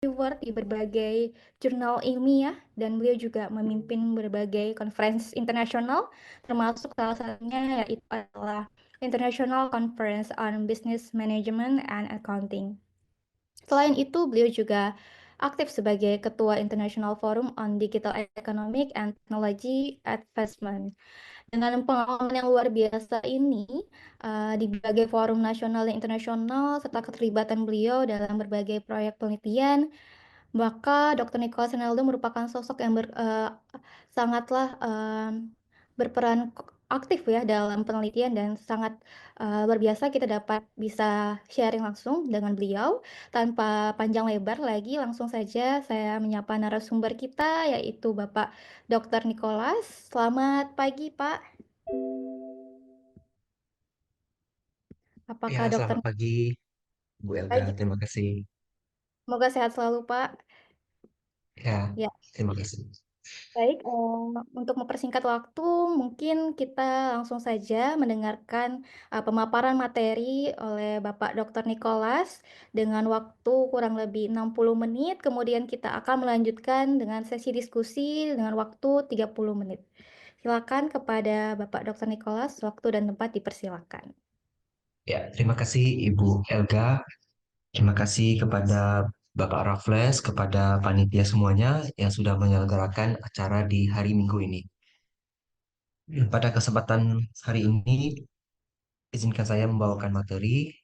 award di berbagai jurnal ilmiah dan beliau juga memimpin berbagai conference internasional, termasuk salah satunya yaitu adalah International Conference on Business Management and Accounting. Selain itu, beliau juga aktif sebagai Ketua International Forum on Digital Economic and Technology Advancement. Dengan pengalaman yang luar biasa ini, di berbagai forum nasional dan internasional, serta keterlibatan beliau dalam berbagai proyek penelitian, maka Dr. Nicholas Ronaldo merupakan sosok yang sangatlah berperan aktif ya dalam penelitian dan sangat luar biasa kita dapat bisa sharing langsung dengan beliau. Tanpa panjang lebar lagi, langsung saja saya menyapa narasumber kita yaitu Bapak Dr. Nicholas. Selamat pagi, Pak. Ya, Apakah dokter selamat pagi, Bu Elga. baik? Terima kasih. Semoga sehat selalu, Pak. Ya, Ya, terima kasih. baik. Untuk mempersingkat waktu, mungkin kita langsung saja mendengarkan pemaparan materi oleh Bapak Dr. Nicholas dengan waktu kurang lebih 60 menit. Kemudian kita akan melanjutkan dengan sesi diskusi dengan waktu 30 menit. Silakan kepada Bapak Dr. Nicholas, waktu dan tempat dipersilakan. Ya, terima kasih Ibu Elga. Terima kasih kepada Bapak Raffles, kepada panitia semuanya yang sudah menyelenggarakan acara di hari Minggu ini. Pada kesempatan hari ini, izinkan saya membawakan materi.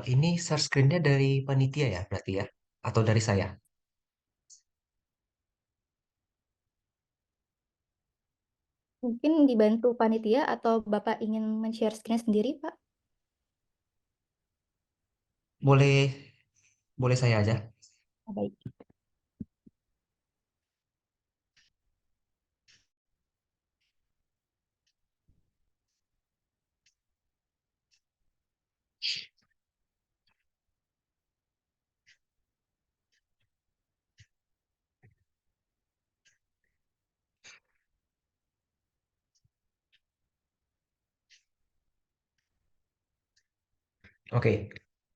Ini share screen-nya dari panitia ya, berarti ya? Atau dari saya? Mungkin dibantu panitia atau Bapak ingin men-share screen sendiri, Pak? Boleh, boleh saya aja? Baik. Oke,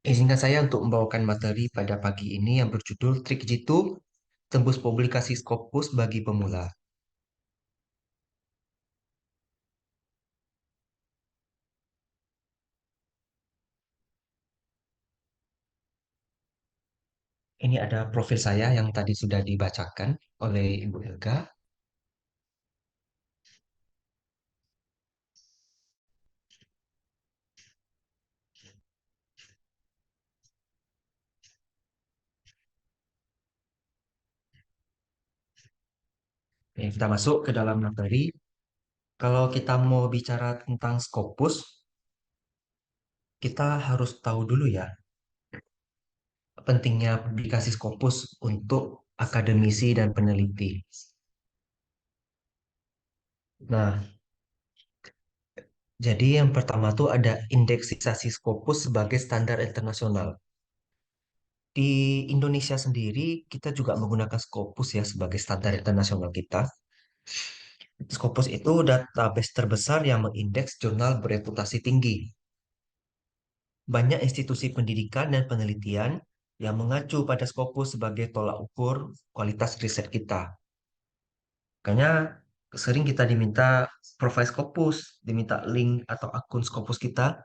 izinkan saya untuk membawakan materi pada pagi ini yang berjudul Trik Jitu Tembus Publikasi Scopus bagi Pemula. Ini ada profil saya yang tadi sudah dibacakan oleh Ibu Helga. Oke, kita masuk ke dalam materi. Kalau kita mau bicara tentang Scopus, kita harus tahu dulu ya pentingnya publikasi Scopus untuk akademisi dan peneliti. Nah, jadi yang pertama tuh ada indeksisasi Scopus sebagai standar internasional. Di Indonesia sendiri, kita juga menggunakan Scopus ya sebagai standar internasional kita. Scopus itu database terbesar yang mengindeks jurnal bereputasi tinggi. Banyak institusi pendidikan dan penelitian yang mengacu pada Scopus sebagai tolak ukur kualitas riset kita. Makanya sering kita diminta profile Scopus, diminta link atau akun Scopus kita.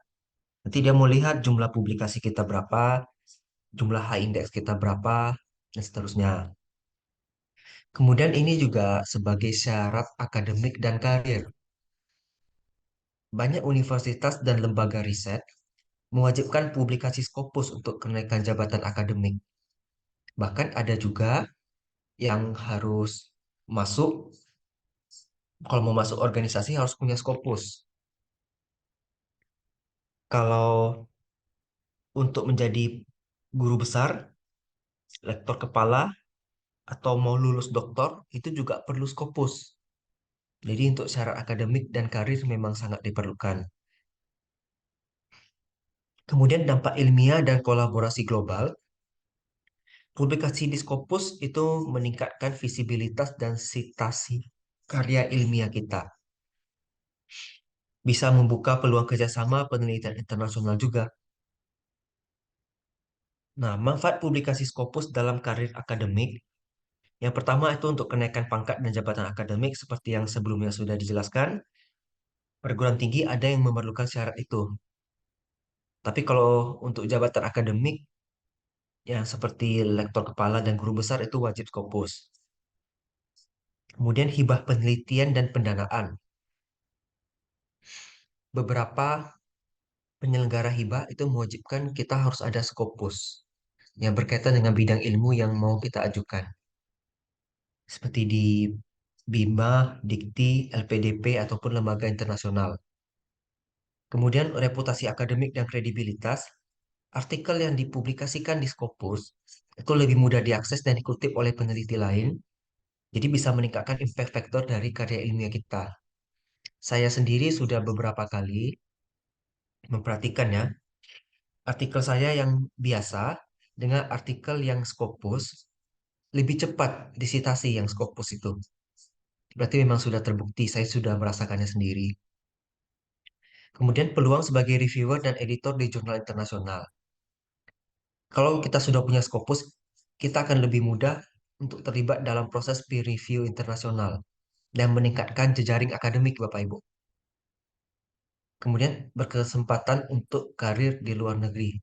Nanti dia mau lihat jumlah publikasi kita berapa, jumlah high index kita berapa, dan seterusnya. Kemudian ini juga sebagai syarat akademik dan karir. Banyak universitas dan lembaga riset mewajibkan publikasi Scopus untuk kenaikan jabatan akademik. Bahkan ada juga yang harus masuk, kalau mau masuk organisasi harus punya Scopus. Kalau untuk menjadi guru besar, lektor kepala, atau mau lulus doktor, itu juga perlu Scopus. Jadi untuk syarat akademik dan karir memang sangat diperlukan. Kemudian dampak ilmiah dan kolaborasi global. Publikasi di Scopus itu meningkatkan visibilitas dan citasi karya ilmiah kita. Bisa membuka peluang kerjasama penelitian internasional juga. Nah, manfaat publikasi Scopus dalam karir akademik. Yang pertama itu untuk kenaikan pangkat dan jabatan akademik seperti yang sebelumnya sudah dijelaskan. Perguruan tinggi ada yang memerlukan syarat itu. Tapi kalau untuk jabatan akademik yang seperti lektor kepala dan guru besar itu wajib Scopus. Kemudian hibah penelitian dan pendanaan. Beberapa penyelenggara hibah itu mewajibkan kita harus ada Scopus yang berkaitan dengan bidang ilmu yang mau kita ajukan. Seperti di BIMA, Dikti, LPDP, ataupun lembaga internasional. Kemudian reputasi akademik dan kredibilitas, artikel yang dipublikasikan di Scopus itu lebih mudah diakses dan dikutip oleh peneliti lain, jadi bisa meningkatkan impact factor dari karya ilmiah kita. Saya sendiri sudah beberapa kali memperhatikan ya, artikel saya yang biasa dengan artikel yang Scopus lebih cepat disitasi yang Scopus itu. Berarti memang sudah terbukti, saya sudah merasakannya sendiri. Kemudian peluang sebagai reviewer dan editor di jurnal internasional. Kalau kita sudah punya Scopus, kita akan lebih mudah untuk terlibat dalam proses peer review internasional dan meningkatkan jejaring akademik, Bapak Ibu. Kemudian berkesempatan untuk karir di luar negeri.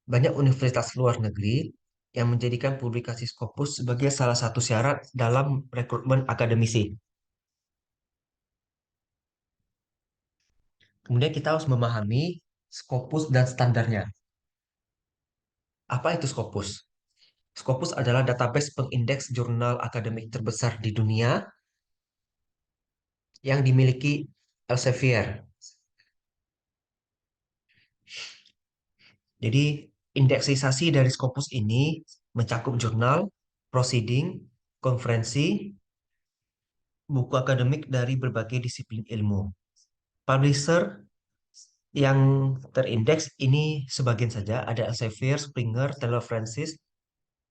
Banyak universitas luar negeri yang menjadikan publikasi Scopus sebagai salah satu syarat dalam rekrutmen akademisi. Kemudian kita harus memahami Scopus dan standarnya. Apa itu Scopus? Scopus adalah database pengindeks jurnal akademik terbesar di dunia yang dimiliki Elsevier. Jadi, indeksisasi dari Scopus ini mencakup jurnal, proceeding, konferensi, buku akademik dari berbagai disiplin ilmu. Publisher yang terindeks ini sebagian saja, ada Elsevier, Springer, Taylor Francis,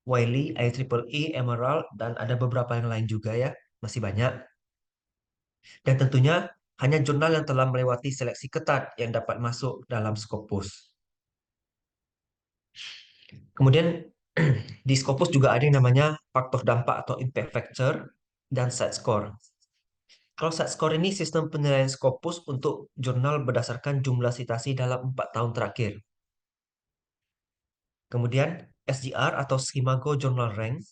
Wiley, IEEE, Emerald, dan ada beberapa yang lain juga ya, masih banyak. Dan tentunya hanya jurnal yang telah melewati seleksi ketat yang dapat masuk dalam Scopus. Kemudian di Scopus juga ada yang namanya faktor dampak atau impact factor dan set score. Kalau set score ini sistem penilaian Scopus untuk jurnal berdasarkan jumlah citasi dalam 4 tahun terakhir. Kemudian SGR atau Skimago Journal Rank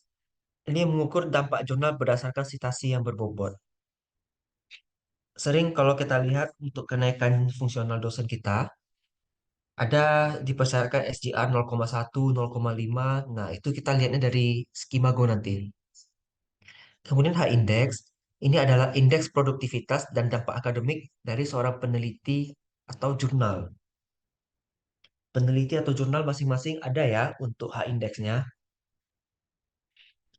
ini mengukur dampak jurnal berdasarkan citasi yang berbobot. Sering kalau kita lihat untuk kenaikan fungsional dosen kita, ada dipersyaratkan SGR 0,1, 0,5. Nah, itu kita lihatnya dari Skimago nanti. Kemudian H-index, ini adalah indeks produktivitas dan dampak akademik dari seorang peneliti atau jurnal. Peneliti atau jurnal masing-masing ada ya untuk H-indeksnya.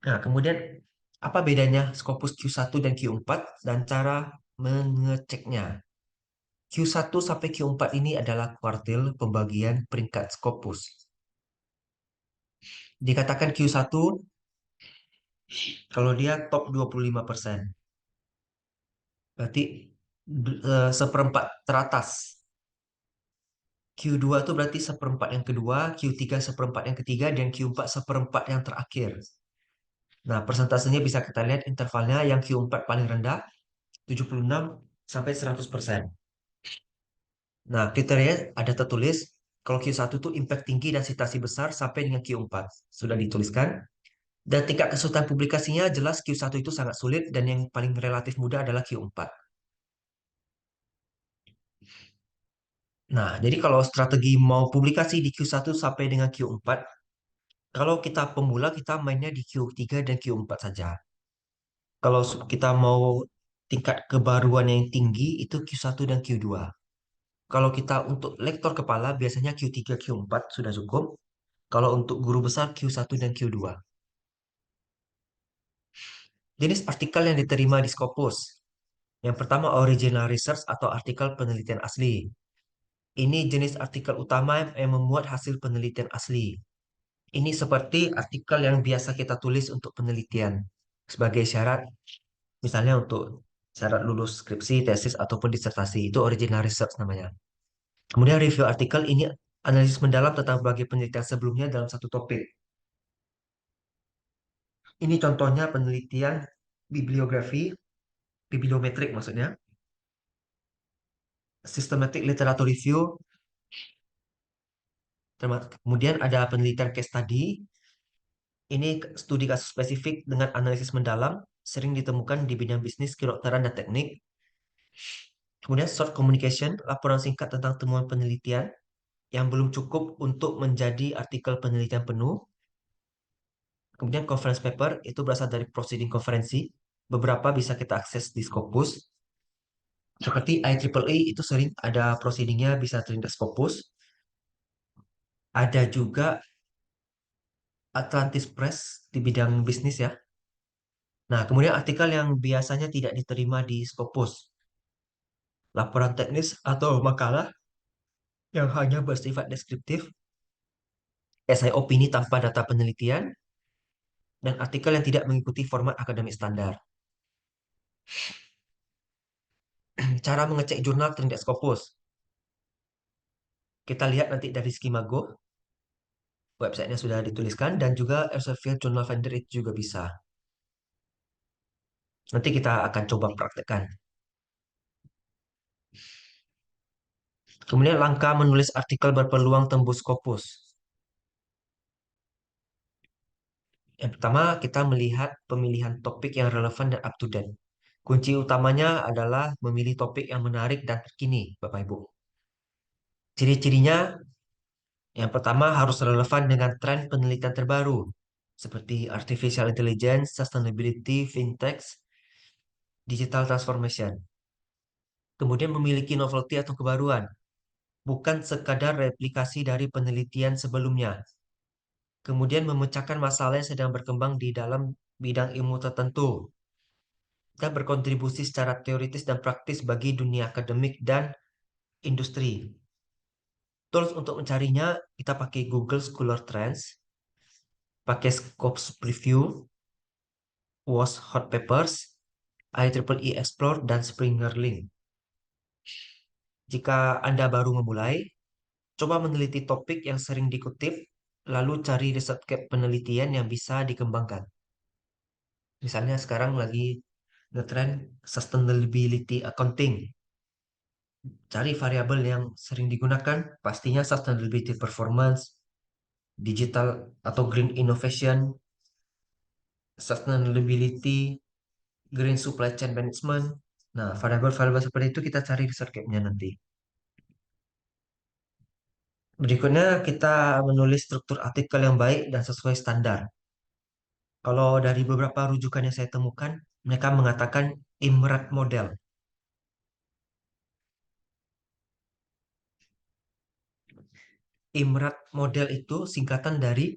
Nah, kemudian apa bedanya Scopus Q1 dan Q4 dan cara mengeceknya? Q1 sampai Q4 ini adalah kuartil pembagian peringkat Scopus. Dikatakan Q1 kalau dia top 25%. Berarti seperempat teratas. Q2 itu berarti seperempat yang kedua, Q3 seperempat yang ketiga, dan Q4 seperempat yang terakhir. Nah, persentasenya bisa kita lihat intervalnya yang Q4 paling rendah, 76 sampai 100%. Nah, kriteria ada tertulis, kalau Q1 itu impact tinggi dan citasi besar sampai dengan Q4. Sudah dituliskan. Dan tingkat kesulitan publikasinya jelas Q1 itu sangat sulit dan yang paling relatif mudah adalah Q4. Nah, jadi kalau strategi mau publikasi di Q1 sampai dengan Q4, kalau kita pemula, kita mainnya di Q3 dan Q4 saja. Kalau kita mau tingkat kebaruan yang tinggi, itu Q1 dan Q2. Kalau kita untuk lektor kepala, biasanya Q3, Q4 sudah cukup. Kalau untuk guru besar, Q1 dan Q2. Jenis artikel yang diterima di Scopus. Yang pertama, original research atau artikel penelitian asli. Ini jenis artikel utama yang memuat hasil penelitian asli. Ini seperti artikel yang biasa kita tulis untuk penelitian sebagai syarat, misalnya untuk syarat lulus skripsi, tesis, ataupun disertasi. Itu original research namanya. Kemudian review artikel ini analisis mendalam tentang berbagai penelitian sebelumnya dalam satu topik. Ini contohnya penelitian bibliografi, bibliometrik maksudnya, systematic literature review, kemudian ada penelitian case study. Ini studi kasus spesifik dengan analisis mendalam, sering ditemukan di bidang bisnis, kedokteran, dan teknik. Kemudian short communication, laporan singkat tentang temuan penelitian yang belum cukup untuk menjadi artikel penelitian penuh. Kemudian conference paper, itu berasal dari proceeding konferensi. Beberapa bisa kita akses di Scopus. Seperti IEEE itu sering ada proceedingnya bisa terlihat Scopus. Ada juga Atlantis Press di bidang bisnis ya. Nah, kemudian artikel yang biasanya tidak diterima di Scopus. Laporan teknis atau makalah yang hanya bersifat deskriptif, esai opini tanpa data penelitian, dan artikel yang tidak mengikuti format akademik standar. Cara mengecek jurnal terindeks Scopus. Kita lihat nanti dari Skimago, websitenya sudah dituliskan, dan juga Elsevier Journal Finder itu juga bisa. Nanti kita akan coba praktekkan. Kemudian langkah menulis artikel berpeluang tembus Scopus. Yang pertama, kita melihat pemilihan topik yang relevan dan up to date. Kunci utamanya adalah memilih topik yang menarik dan terkini, Bapak Ibu. Ciri-cirinya, yang pertama harus relevan dengan tren penelitian terbaru, seperti artificial intelligence, sustainability, fintech, digital transformation. Kemudian memiliki novelty atau kebaruan, bukan sekadar replikasi dari penelitian sebelumnya. Kemudian memecahkan masalah yang sedang berkembang di dalam bidang ilmu tertentu, dan berkontribusi secara teoritis dan praktis bagi dunia akademik dan industri. Tools untuk mencarinya, kita pakai Google Scholar Trends, pakai Scopus Preview, WOS Hot Papers, IEEE Explore, dan Springer Link. Jika Anda baru memulai, coba meneliti topik yang sering dikutip, lalu cari riset gap penelitian yang bisa dikembangkan. Misalnya sekarang lagi ngetrend sustainability accounting. Cari variabel yang sering digunakan, pastinya sustainability performance, digital atau green innovation, sustainability, green supply chain management. Nah, variabel-variabel seperti itu kita cari research gap-nya nanti. Berikutnya kita menulis struktur artikel yang baik dan sesuai standar. Kalau dari beberapa rujukan yang saya temukan, mereka mengatakan IMRAT model. IMRAT model itu singkatan dari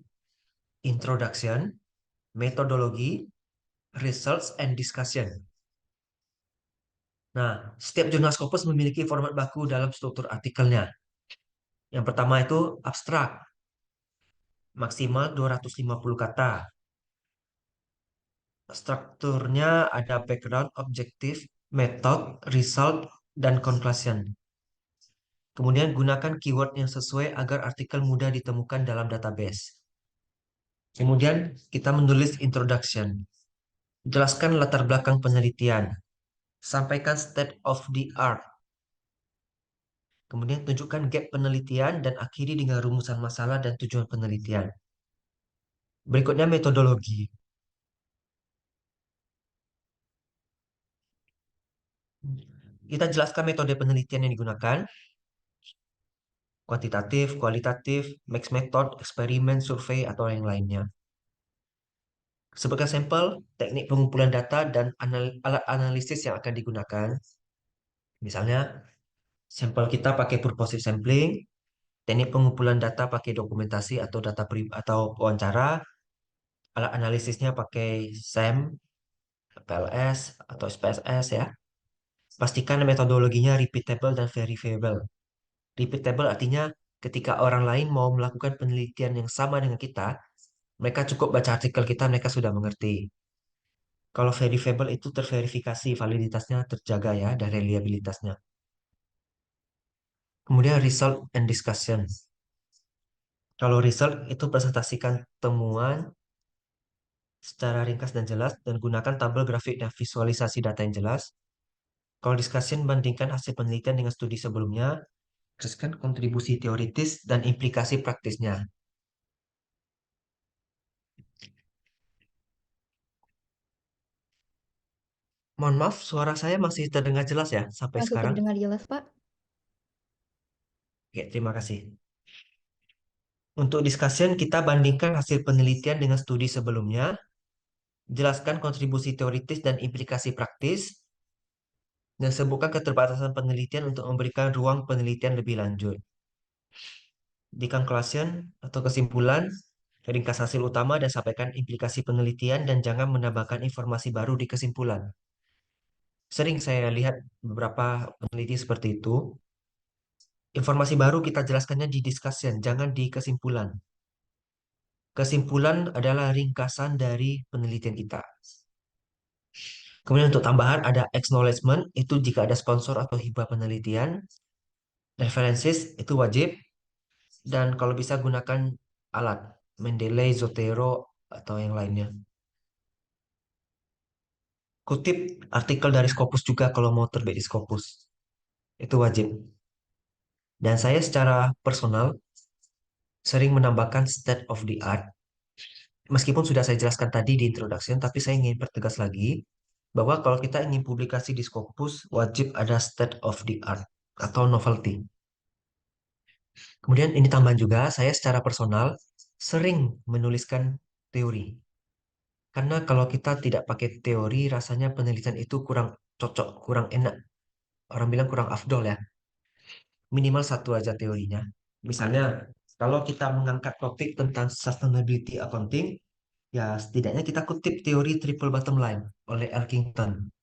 Introduction, Methodology, Research, and Discussion. Nah, setiap jurnal Scopus memiliki format baku dalam struktur artikelnya. Yang pertama itu abstrak, maksimal 250 kata. Strukturnya ada background, objektif, method, result, dan conclusion. Kemudian gunakan keyword yang sesuai agar artikel mudah ditemukan dalam database. Kemudian kita menulis introduction. Jelaskan latar belakang penelitian. Sampaikan state of the art. Kemudian tunjukkan gap penelitian dan akhiri dengan rumusan masalah dan tujuan penelitian. Berikutnya metodologi. Kita jelaskan metode penelitian yang digunakan, kuantitatif, kualitatif, mixed method, eksperimen, survei, atau yang lainnya. Sebagai sampel, teknik pengumpulan data dan alat analisis yang akan digunakan. Misalnya, sampel kita pakai purposive sampling, teknik pengumpulan data pakai dokumentasi atau data atau wawancara, alat analisisnya pakai SAM, PLS, atau SPSS ya. Pastikan metodologinya repeatable dan verifiable. Repeatable artinya ketika orang lain mau melakukan penelitian yang sama dengan kita, mereka cukup baca artikel kita, mereka sudah mengerti. Kalau verifiable itu terverifikasi, validitasnya terjaga ya, dan reliabilitasnya. Kemudian result and discussion. Kalau result itu presentasikan temuan secara ringkas dan jelas dan gunakan tabel grafik dan visualisasi data yang jelas. Kalau discussion, bandingkan hasil penelitian dengan studi sebelumnya, jelaskan kontribusi teoritis dan implikasi praktisnya. Mohon maaf, suara saya masih terdengar jelas ya sampai Masih sekarang. terdengar jelas, Pak? Oke, terima kasih. Untuk discussion, kita bandingkan hasil penelitian dengan studi sebelumnya, jelaskan kontribusi teoritis dan implikasi praktis, dan sebutkan keterbatasan penelitian untuk memberikan ruang penelitian lebih lanjut. Di conclusion atau kesimpulan, ringkas hasil utama dan sampaikan implikasi penelitian dan jangan menambahkan informasi baru di kesimpulan. Sering saya lihat beberapa peneliti seperti itu. Informasi baru kita jelaskannya di discussion, jangan di kesimpulan. Kesimpulan adalah ringkasan dari penelitian kita. Kemudian untuk tambahan ada acknowledgement, itu jika ada sponsor atau hibah penelitian. References itu wajib. Dan kalau bisa gunakan alat, Mendeley, Zotero, atau yang lainnya. Kutip artikel dari Scopus juga kalau mau terbit di Scopus. Itu wajib. Dan saya secara personal sering menambahkan state of the art. Meskipun sudah saya jelaskan tadi di introduction, tapi saya ingin pertegas lagi bahwa kalau kita ingin publikasi di Scopus, wajib ada state of the art atau novelty. Kemudian ini tambahan juga, saya secara personal sering menuliskan teori. Karena kalau kita tidak pakai teori, rasanya penelitian itu kurang cocok, kurang enak. Orang bilang kurang afdol ya. Minimal satu aja teorinya. Misalnya, kalau kita mengangkat topik tentang sustainability accounting, ya setidaknya kita kutip teori triple bottom line oleh Elkington.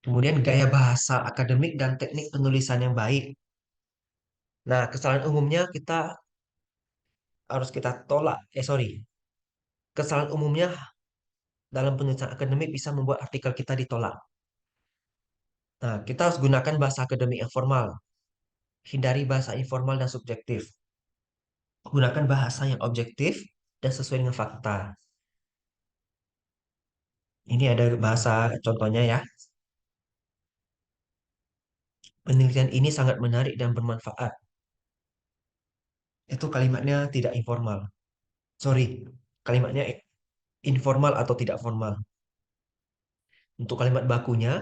Kemudian gaya bahasa akademik dan teknik penulisan yang baik. Nah, kesalahan umumnya kita harus kita tolak. Sorry. Kesalahan umumnya dalam penulisan akademik bisa membuat artikel kita ditolak. Nah, kita harus gunakan bahasa akademik yang formal. Hindari bahasa informal dan subjektif. Gunakan bahasa yang objektif dan sesuai dengan fakta. Ini ada bahasa contohnya ya. Penelitian ini sangat menarik dan bermanfaat. Itu kalimatnya tidak informal. Sorry, kalimatnya informal atau tidak formal. Untuk kalimat bakunya,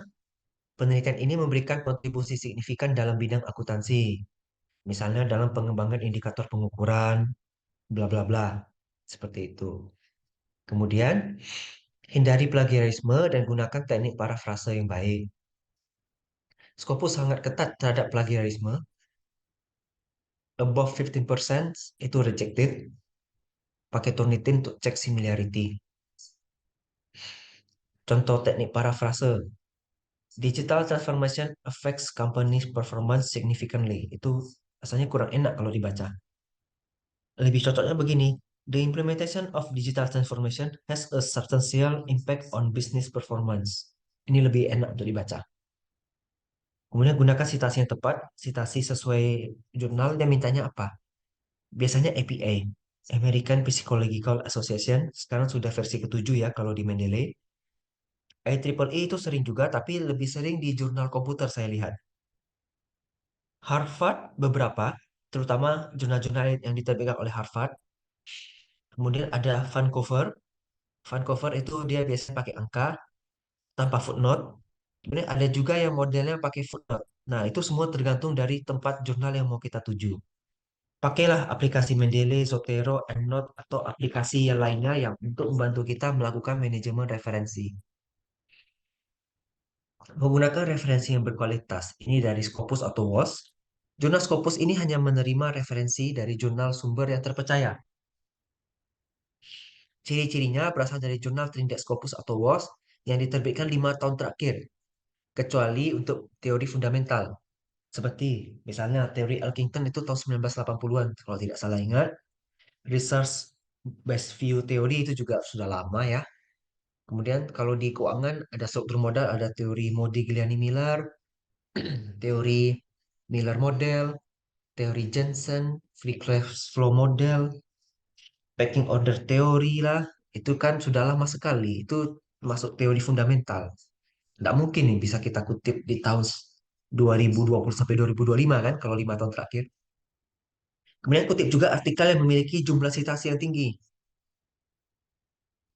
penelitian ini memberikan kontribusi signifikan dalam bidang akuntansi. Misalnya dalam pengembangan indikator pengukuran, bla bla bla. Seperti itu. Kemudian, hindari plagiarisme dan gunakan teknik parafrase yang baik. Scopus sangat ketat terhadap plagiarisme. Above 15% itu rejected. Pakai Turnitin untuk cek similarity. Contoh teknik parafrase. Digital transformation affects company's performance significantly. Itu rasanya kurang enak kalau dibaca. Lebih cocoknya begini. The implementation of digital transformation has a substantial impact on business performance. Ini lebih enak untuk dibaca. Kemudian gunakan citasi yang tepat, citasi sesuai jurnal yang mintanya apa. Biasanya APA, American Psychological Association, sekarang sudah versi ketujuh ya kalau di Mendeley. IEEE itu sering juga, tapi lebih sering di jurnal komputer saya lihat. Harvard beberapa, terutama jurnal-jurnal yang diterbitkan oleh Harvard. Kemudian ada Vancouver. Vancouver itu dia biasanya pakai angka tanpa footnote. Kemudian ada juga yang modelnya pakai footnote. Nah, itu semua tergantung dari tempat jurnal yang mau kita tuju. Pakailah aplikasi Mendeley, Zotero, EndNote, atau aplikasi yang lainnya yang untuk membantu kita melakukan manajemen referensi. Menggunakan referensi yang berkualitas, ini dari Scopus atau WOS. Jurnal Scopus ini hanya menerima referensi dari jurnal sumber yang terpercaya. Ciri-cirinya berasal dari jurnal Trinidad Scopus atau WOS yang diterbitkan 5 tahun terakhir, kecuali untuk teori fundamental. Seperti misalnya teori Elkington itu tahun 1980-an, kalau tidak salah ingat. Research based view teori itu juga sudah lama ya. Kemudian kalau di keuangan ada struktur modal, ada teori Modigliani-Miller, teori Miller model, teori Jensen, free cash flow model, pecking order teori lah. Itu kan sudah lama sekali. Itu masuk teori fundamental. Tidak mungkin nih bisa kita kutip di tahun 2020 sampai 2025 kan, kalau 5 tahun terakhir. Kemudian kutip juga artikel yang memiliki jumlah citasi yang tinggi.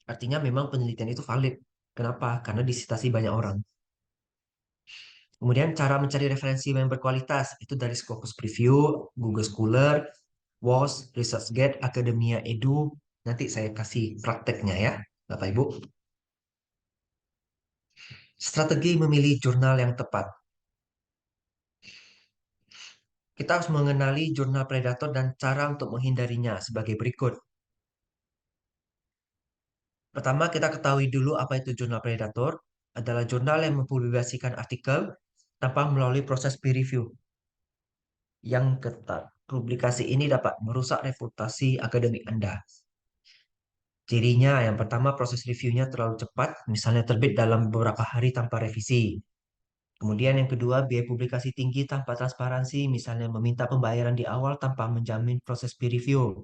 Artinya memang penelitian itu valid. Kenapa? Karena disitasi banyak orang. Kemudian cara mencari referensi yang berkualitas itu dari Scopus Preview, Google Scholar, WOS, ResearchGate, Academia Edu. Nanti saya kasih prakteknya ya, Bapak Ibu. Strategi memilih jurnal yang tepat. Kita harus mengenali jurnal predator dan cara untuk menghindarinya sebagai berikut. Pertama, kita ketahui dulu apa itu jurnal predator. Adalah jurnal yang mempublikasikan artikel tanpa melalui proses peer review yang ketat. Publikasi ini dapat merusak reputasi akademik Anda. Cirinya, yang pertama proses reviewnya terlalu cepat, misalnya terbit dalam beberapa hari tanpa revisi. Kemudian yang kedua, biaya publikasi tinggi tanpa transparansi, misalnya meminta pembayaran di awal tanpa menjamin proses peer review.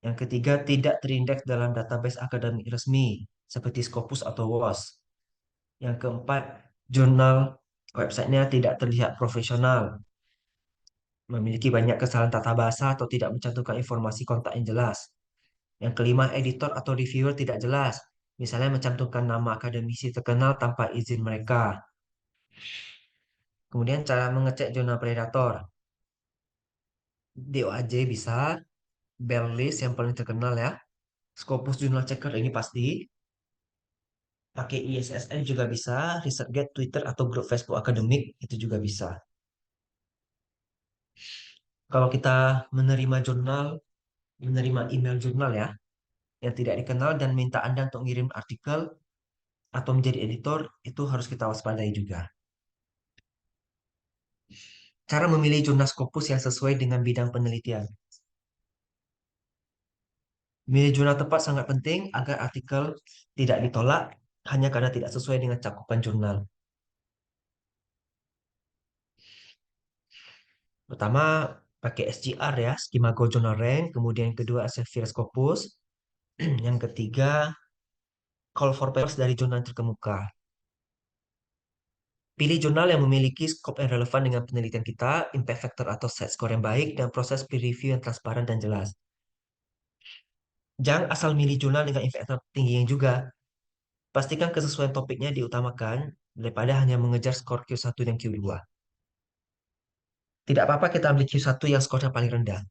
Yang ketiga, tidak terindeks dalam database akademik resmi, seperti Scopus atau WOS. Yang keempat, jurnal websitenya tidak terlihat profesional, memiliki banyak kesalahan tata bahasa atau tidak mencantumkan informasi kontak yang jelas. Yang kelima, editor atau reviewer tidak jelas, misalnya mencantumkan nama akademisi terkenal tanpa izin mereka. Kemudian cara mengecek jurnal predator. DOAJ bisa, Berlitz yang paling terkenal ya, Scopus Journal Checker ini pasti, pakai ISSN juga bisa, ResearchGate, Twitter atau grup Facebook akademik itu juga bisa. Kalau kita menerima jurnal, menerima email jurnal ya, yang tidak dikenal dan minta Anda untuk ngirim artikel atau menjadi editor, itu harus kita waspadai juga. Cara memilih jurnal Scopus yang sesuai dengan bidang penelitian. Memilih jurnal tepat sangat penting agar artikel tidak ditolak hanya karena tidak sesuai dengan cakupan jurnal. Pertama, pakai SGR ya, Scimago Journal Rank. Kemudian yang kedua, Elsevier Scopus. Yang ketiga, Call for Papers dari jurnal terkemuka. Pilih jurnal yang memiliki scope yang relevan dengan penelitian kita, impact factor atau set score yang baik, dan proses peer review yang transparan dan jelas. Jangan asal milih jurnal dengan impact factor tinggi yang juga. Pastikan kesesuaian topiknya diutamakan daripada hanya mengejar skor Q1 dan Q2. Tidak apa-apa kita ambil Q1 yang skornya paling rendah,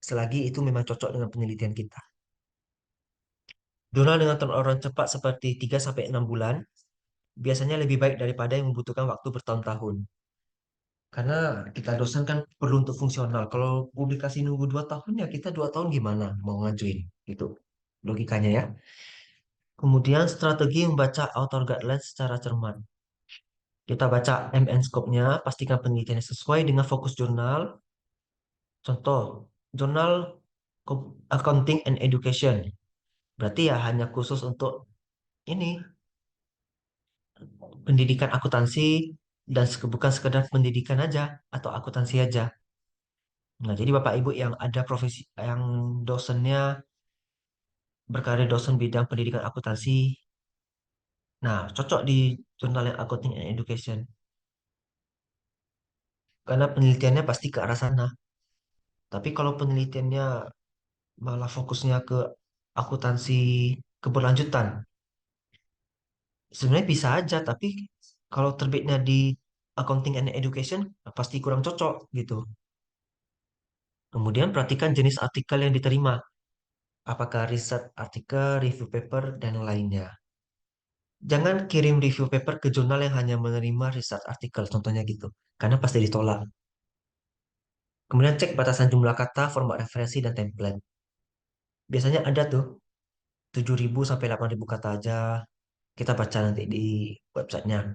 selagi itu memang cocok dengan penelitian kita. Jurnal dengan turnaround cepat seperti 3 sampai 6 bulan biasanya lebih baik daripada yang membutuhkan waktu bertahun-tahun. Karena kita dosen kan perlu untuk fungsional. Kalau publikasi nunggu 2 tahun ya kita 2 tahun gimana mau ngajuin gitu. Logikanya ya. Kemudian strategi membaca author guidelines secara cermat. Kita baca MN scope-nya, pastikan penelitiannya sesuai dengan fokus jurnal. Contoh, jurnal Accounting and Education. Berarti ya hanya khusus untuk ini pendidikan akuntansi dan bukan sekedar pendidikan aja atau akuntansi aja. Nah, jadi Bapak Ibu yang ada profesi yang dosennya berkarir dosen bidang pendidikan akuntansi, nah cocok di jurnal yang Accounting and Education karena penelitiannya pasti ke arah sana. Tapi kalau penelitiannya malah fokusnya ke akuntansi keberlanjutan, sebenarnya bisa aja, tapi kalau terbitnya di Accounting and Education pasti kurang cocok gitu. Kemudian perhatikan jenis artikel yang diterima. Apakah riset artikel, review paper, dan lainnya. Jangan kirim review paper ke jurnal yang hanya menerima riset artikel, contohnya gitu. Karena pasti ditolak. Kemudian cek batasan jumlah kata, format referensi, dan template. Biasanya ada tuh 7.000 sampai 8.000 kata aja. Kita baca nanti di websitenya.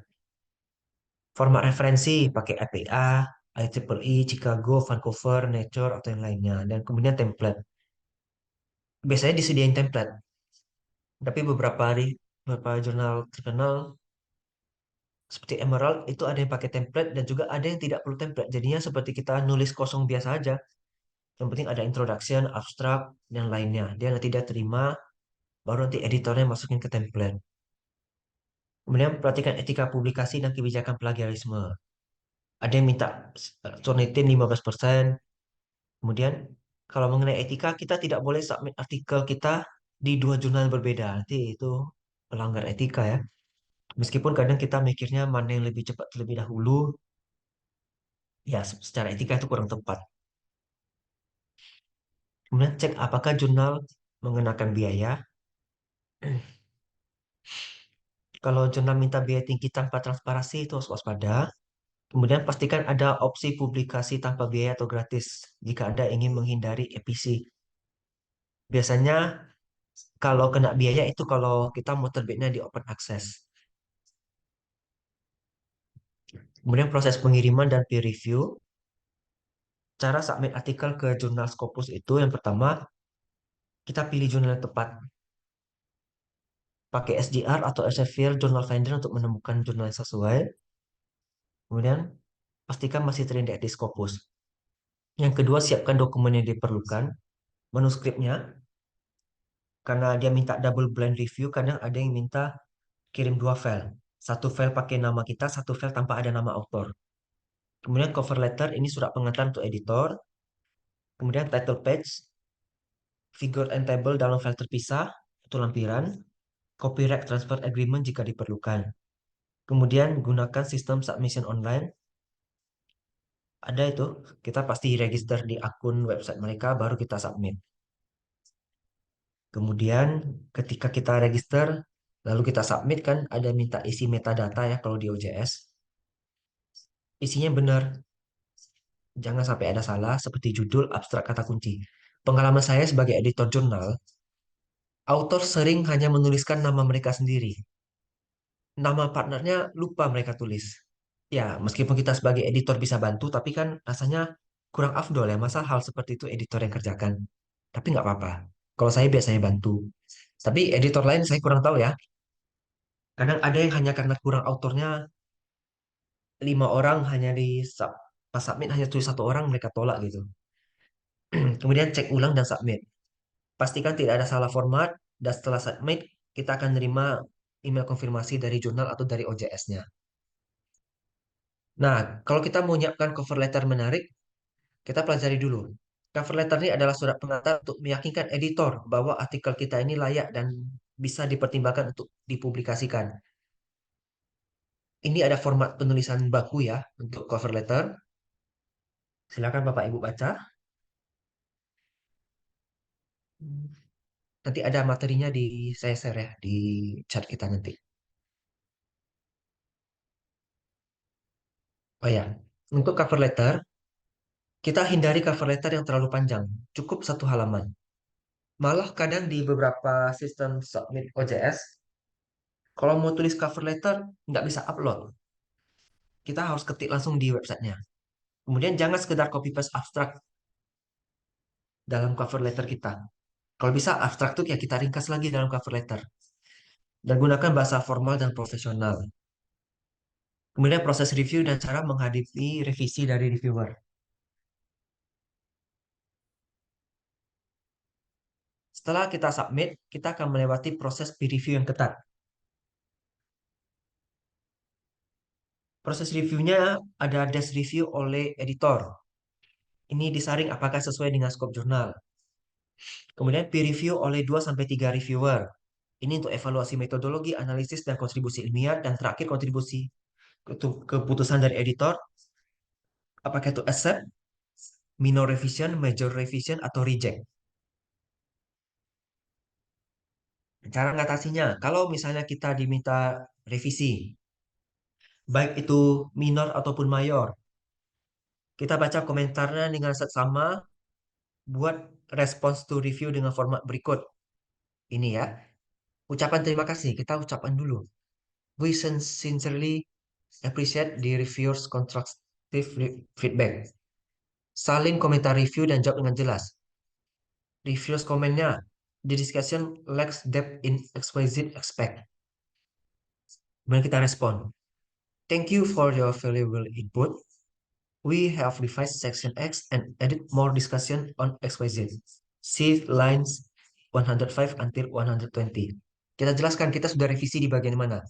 Format referensi pakai IPA, IEEE, Chicago, Vancouver, Nature, atau yang lainnya. Dan kemudian template. Biasanya disediain template. Tapi beberapa jurnal terkenal seperti Emerald itu ada yang pakai template dan juga ada yang tidak perlu template. Jadinya seperti kita nulis kosong biasa aja. Yang penting ada introduction, abstract, dan lainnya. Dia terima, baru nanti editornya masukin ke template. Kemudian perhatikan etika publikasi dan kebijakan plagiarisme. Ada yang minta Turnitin 15%. Kemudian kalau mengenai etika, kita tidak boleh submit artikel kita di dua jurnal yang berbeda. Nanti itu melanggar etika ya. Meskipun kadang kita mikirnya mana yang lebih cepat terlebih dahulu, ya secara etika itu kurang tepat. Kemudian cek apakah jurnal mengenakan biaya. Kalau jurnal minta biaya tinggi tanpa transparansi itu harus waspada. Kemudian pastikan ada opsi publikasi tanpa biaya atau gratis jika Anda ingin menghindari EPC. Biasanya kalau kena biaya itu kalau kita mau terbitnya di open access. Kemudian proses pengiriman dan peer review. Cara submit artikel ke jurnal Scopus itu yang pertama, kita pilih jurnal yang tepat. Pakai SJR atau Elsevier Journal Finder untuk menemukan jurnal yang sesuai. Kemudian pastikan masih terindeks di Scopus. Yang kedua, siapkan dokumen yang diperlukan, manuskripnya, karena dia minta double blind review, kadang ada yang minta kirim dua file. Satu file pakai nama kita, satu file tanpa ada nama author. Kemudian cover letter, ini surat pengantar untuk editor. Kemudian title page, figure and table dalam file terpisah, itu lampiran. Copyright transfer agreement jika diperlukan. Kemudian gunakan sistem submission online. Ada itu, kita pasti register di akun website mereka, baru kita submit. Kemudian ketika kita register, lalu kita submit kan ada minta isi metadata ya kalau di OJS. Isinya benar, jangan sampai ada salah seperti judul, abstrak, kata kunci. Pengalaman saya sebagai editor jurnal, author sering hanya menuliskan nama mereka sendiri. Nama partnernya lupa mereka tulis. Ya, meskipun kita sebagai editor bisa bantu, tapi kan rasanya kurang afdol ya. Masa hal seperti itu editor yang kerjakan. Tapi nggak apa-apa. Kalau saya biasanya bantu. Tapi editor lain saya kurang tahu ya. Kadang ada yang hanya karena kurang autornya, 5 orang hanya di pas submit hanya tulis satu orang mereka tolak gitu. Kemudian cek ulang dan submit. Pastikan tidak ada salah format dan setelah submit kita akan menerima email konfirmasi dari jurnal atau dari OJS-nya. Nah, kalau kita mau menyiapkan cover letter menarik, kita pelajari dulu. Cover letter ini adalah surat pengantar untuk meyakinkan editor bahwa artikel kita ini layak dan bisa dipertimbangkan untuk dipublikasikan. Ini ada format penulisan baku ya untuk cover letter. Silakan Bapak Ibu baca. Nanti ada materinya di saya share ya di chat kita nanti. Oh ya, untuk cover letter, kita hindari cover letter yang terlalu panjang. Cukup 1 halaman. Malah kadang di beberapa sistem submit OJS, kalau mau tulis cover letter, nggak bisa upload. Kita harus ketik langsung di websitenya. Kemudian jangan sekedar copy paste abstrak dalam cover letter kita. Kalau bisa abstrak tuh ya kita ringkas lagi dalam cover letter. Dan gunakan bahasa formal dan profesional. Kemudian proses review dan cara menghadapi revisi dari reviewer. Setelah kita submit, kita akan melewati proses peer review yang ketat. Proses reviewnya ada desk review oleh editor. Ini disaring apakah sesuai dengan scope jurnal. Kemudian peer review oleh 2 sampai 3 reviewer. Ini untuk evaluasi metodologi, analisis, dan kontribusi ilmiah. Dan terakhir kontribusi keputusan dari editor. Apakah itu accept, minor revision, major revision, atau reject. Cara mengatasinya, kalau misalnya kita diminta revisi, baik itu minor ataupun mayor, kita baca komentarnya dengan seksama, buat response to review dengan format berikut. Ini ya. Ucapan terima kasih, kita ucapkan dulu. We sincerely appreciate the reviewers constructive feedback. Salin komentar review dan jawab dengan jelas. Reviews komennya, the discussion lacks depth in XYZ aspect. Kemudian kita respon. Thank you for your valuable input. We have revised section X and added more discussion on XYZ. See lines 105 until 120. Kita jelaskan kita sudah revisi di bagian mana.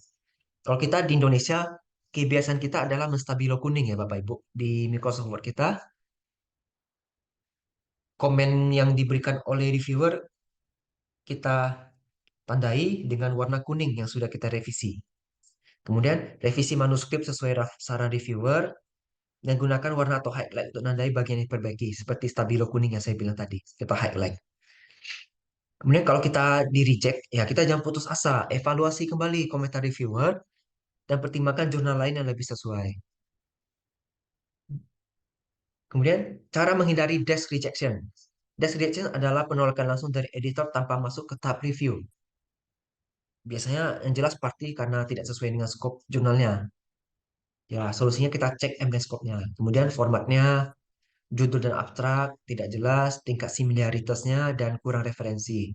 Kalau kita di Indonesia, kebiasaan kita adalah menstabilo kuning ya Bapak Ibu. Di Microsoft Word kita, komen yang diberikan oleh reviewer kita tandai dengan warna kuning yang sudah kita revisi. Kemudian revisi manuskrip sesuai saran reviewer dan gunakan warna atau highlight untuk nandai bagian yang diperbaiki seperti stabilo kuning yang saya bilang tadi. Kita highlight. Kemudian kalau kita di reject, ya kita jangan putus asa. Evaluasi kembali komentar reviewer dan pertimbangkan jurnal lain yang lebih sesuai. Kemudian cara menghindari desk rejection. Desk rejection adalah penolakan langsung dari editor tanpa masuk ke tahap review. Biasanya yang jelas pasti karena tidak sesuai dengan scope jurnalnya. Ya, solusinya kita cek MNES scope-nya. Kemudian formatnya, judul dan abstrak, tidak jelas, tingkat similaritasnya, dan kurang referensi.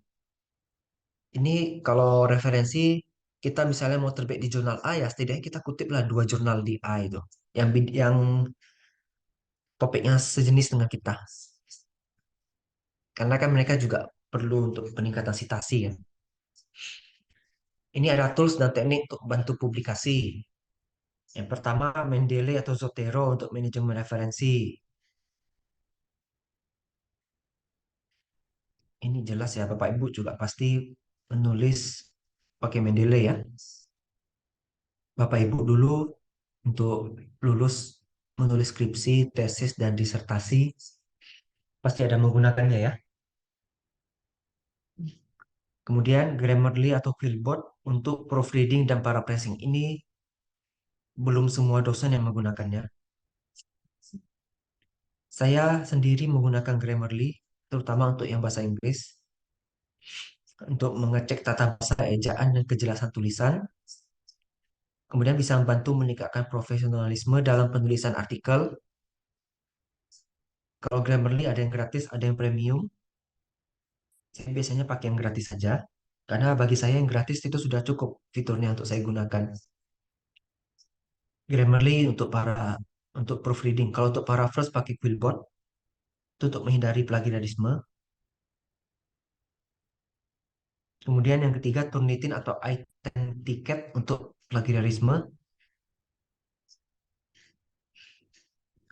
Ini kalau referensi, kita misalnya mau terbit di jurnal A ya, setidaknya kita kutiplah dua jurnal di A itu. Yang topiknya sejenis dengan kita. Karena kan mereka juga perlu untuk peningkatan citasi ya. Ini ada tools dan teknik untuk bantu publikasi. Yang pertama, Mendeley atau Zotero untuk manajemen referensi. Ini jelas ya, Bapak Ibu juga pasti menulis pakai Mendeley ya. Bapak Ibu dulu untuk lulus menulis skripsi, tesis, dan disertasi pasti ada menggunakannya ya. Kemudian Grammarly atau Quillbot untuk proofreading dan paraphrasing. Ini belum semua dosen yang menggunakannya. Saya sendiri menggunakan Grammarly, terutama untuk yang bahasa Inggris, untuk mengecek tata bahasa, ejaan, dan kejelasan tulisan. Kemudian bisa membantu meningkatkan profesionalisme dalam penulisan artikel. Kalau Grammarly ada yang gratis, ada yang premium. Saya biasanya pakai yang gratis saja, karena bagi saya yang gratis itu sudah cukup fiturnya untuk saya gunakan. Grammarly untuk proofreading. Kalau untuk paraphrase pakai Quillbot, itu untuk menghindari plagiarisme. Kemudian yang ketiga, Turnitin atau iTicket untuk plagiarisme.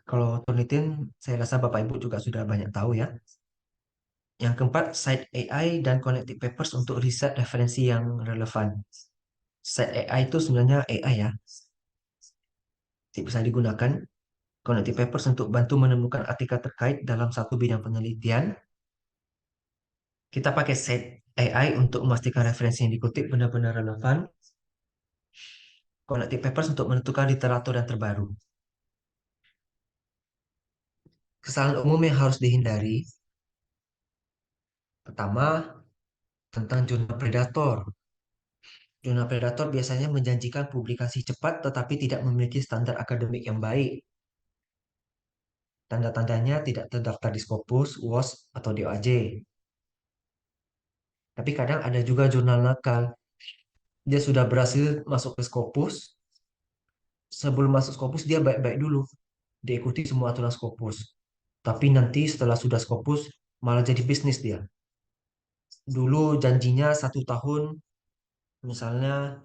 Kalau Turnitin, saya rasa Bapak Ibu juga sudah banyak tahu ya. Yang keempat, Cite AI dan Connected Papers untuk riset referensi yang relevan. Cite AI itu sebenarnya AI ya, bisa digunakan. Connected Papers untuk bantu menemukan artikel terkait dalam satu bidang penelitian. Kita pakai Cite AI untuk memastikan referensi yang dikutip benar-benar relevan. Connected Papers untuk menentukan literatur yang terbaru. Kesalahan umum yang harus dihindari. Pertama, tentang jurnal predator. Jurnal predator biasanya menjanjikan publikasi cepat tetapi tidak memiliki standar akademik yang baik. Tanda-tandanya tidak terdaftar di Scopus, WOS, atau DOAJ. Tapi kadang ada juga jurnal nakal. Dia sudah berhasil masuk ke Scopus. Sebelum masuk Scopus, dia baik-baik dulu. Diikuti semua aturan Scopus. Tapi nanti setelah sudah Scopus, malah jadi bisnis dia. Dulu janjinya 1 tahun, misalnya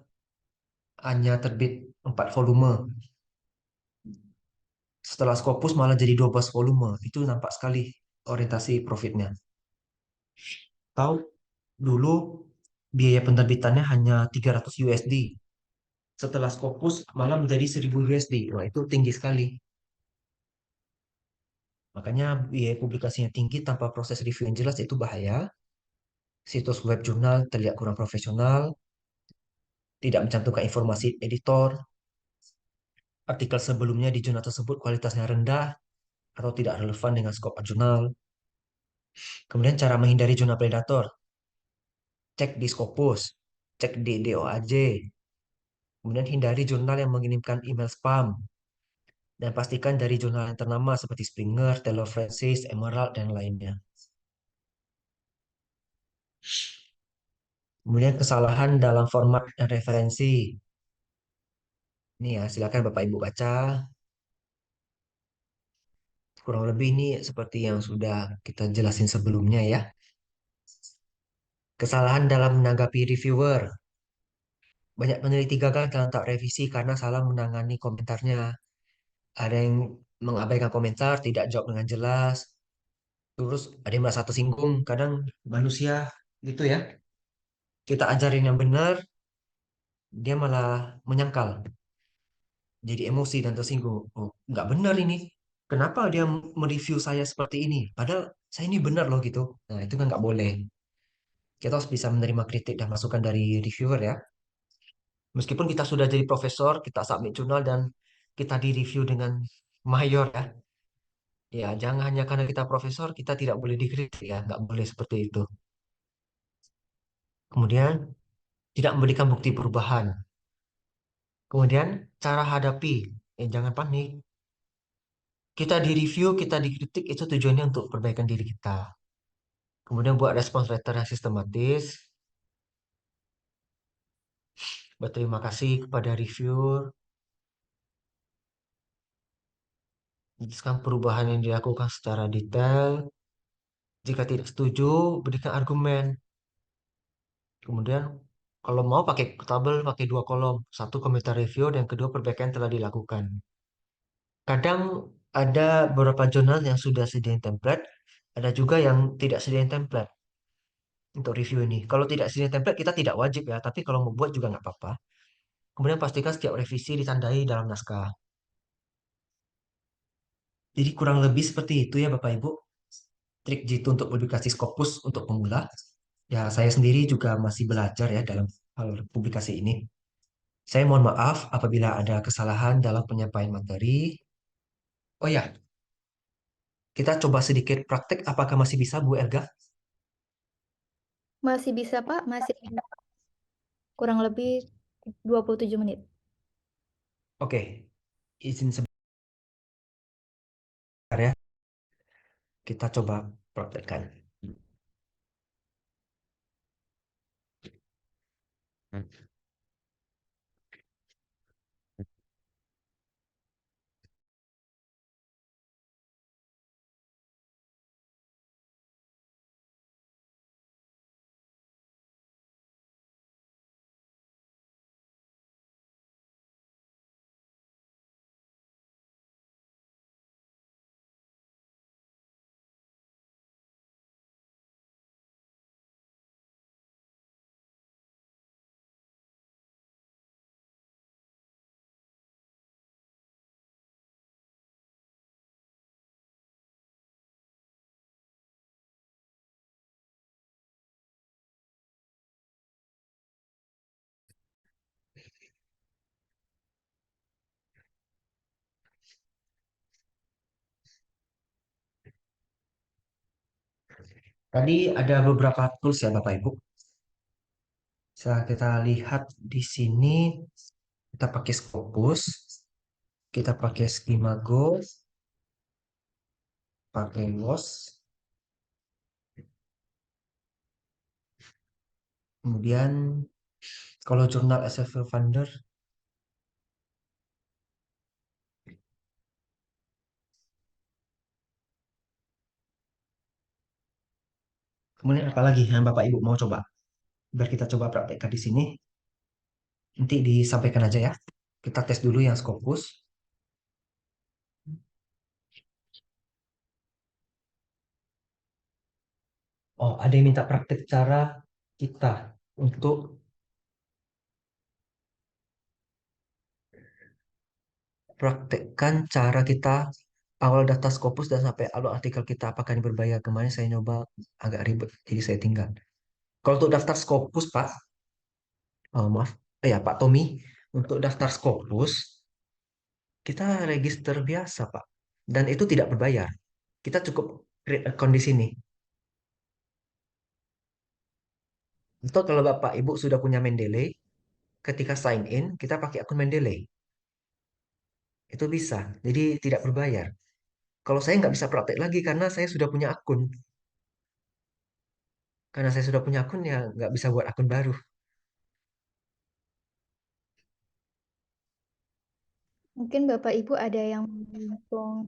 hanya terbit 4 volume. Setelah Scopus malah jadi 12 volume. Itu nampak sekali orientasi profitnya. Tahu dulu biaya penerbitannya hanya 300 USD. Setelah Scopus malah menjadi 1000 USD. Wah, itu tinggi sekali. Makanya biaya publikasinya tinggi tanpa proses review yang jelas itu bahaya. Situs web jurnal terlihat kurang profesional, tidak mencantumkan informasi editor, artikel sebelumnya di jurnal tersebut kualitasnya rendah atau tidak relevan dengan skop jurnal. Kemudian cara menghindari jurnal predator. Cek di Scopus, cek di DOAJ. Kemudian hindari jurnal yang mengirimkan email spam. Dan pastikan dari jurnal yang ternama seperti Springer, Taylor Francis, Emerald, dan lainnya. Kemudian kesalahan dalam format dan referensi. Ini ya, silakan Bapak Ibu baca. Kurang lebih ini seperti yang sudah kita jelasin sebelumnya ya. Kesalahan dalam menanggapi reviewer. Banyak peneliti gagal dalam tahap revisi karena salah menangani komentarnya. Ada yang mengabaikan komentar, tidak jawab dengan jelas. Terus ada yang merasa tersinggung. Kadang manusia gitu ya. Kita ajarin yang benar, dia malah menyangkal. Jadi emosi dan tersinggung. Oh, nggak benar ini. Kenapa dia mereview saya seperti ini? Padahal saya ini benar loh gitu. Nah, itu kan nggak boleh. Kita harus bisa menerima kritik dan masukan dari reviewer ya. Meskipun kita sudah jadi profesor, kita submit jurnal dan kita di-review dengan mayor ya. Ya, jangan hanya karena kita profesor, kita tidak boleh dikritik ya. Nggak boleh seperti itu. Kemudian, tidak memberikan bukti perubahan. Kemudian, cara hadapi. Jangan panik. Kita di-review, kita dikritik, itu tujuannya untuk perbaikan diri kita. Kemudian buat respons letter yang sistematis. Berterima kasih kepada reviewer. Jelaskan perubahan yang dilakukan secara detail. Jika tidak setuju, berikan argumen. Kemudian kalau mau pakai tabel, pakai dua kolom. Satu komentar review dan kedua perbaikan yang telah dilakukan. Kadang ada beberapa jurnal yang sudah sediain template. Ada juga yang tidak sediain template untuk review ini. Kalau tidak sediain template, kita tidak wajib ya. Tapi kalau mau buat juga nggak apa-apa. Kemudian pastikan setiap revisi ditandai dalam naskah. Jadi kurang lebih seperti itu ya Bapak Ibu. Trik jitu untuk publikasi Scopus untuk pemula. Ya, saya sendiri juga masih belajar ya dalam hal publikasi ini. Saya mohon maaf apabila ada kesalahan dalam penyampaian materi. Oh ya, kita coba sedikit praktek. Apakah masih bisa, Bu Elga? Masih bisa, Pak, masih kurang lebih 27 menit. Oke, izin sebentar ya. Kita coba praktekkan. Tadi ada beberapa tools ya Bapak Ibu. Setelah kita lihat di sini, kita pakai Scopus, kita pakai Skimago, pakai WOS, kemudian kalau jurnal SFL Funder, kemudian apa lagi yang Bapak Ibu mau coba? Biar kita coba praktekkan di sini. Nanti disampaikan aja ya. Kita tes dulu yang Scopus. Oh, ada yang minta praktek cara kita untuk praktekkan cara kita awal data Scopus dan sampai awal artikel kita apakah ini berbayar. Kemarin saya nyoba agak ribet, jadi saya tinggal. Kalau untuk daftar Scopus, Pak, maaf, ya Pak Tommy, untuk daftar Scopus, kita register biasa, Pak. Dan itu tidak berbayar. Kita cukup create account di sini. Atau kalau Bapak Ibu sudah punya Mendeley, ketika sign in, kita pakai akun Mendeley. Itu bisa. Jadi tidak berbayar. Kalau saya nggak bisa praktek lagi karena saya sudah punya akun. Karena saya sudah punya akun ya nggak bisa buat akun baru. Mungkin Bapak Ibu ada yang langsung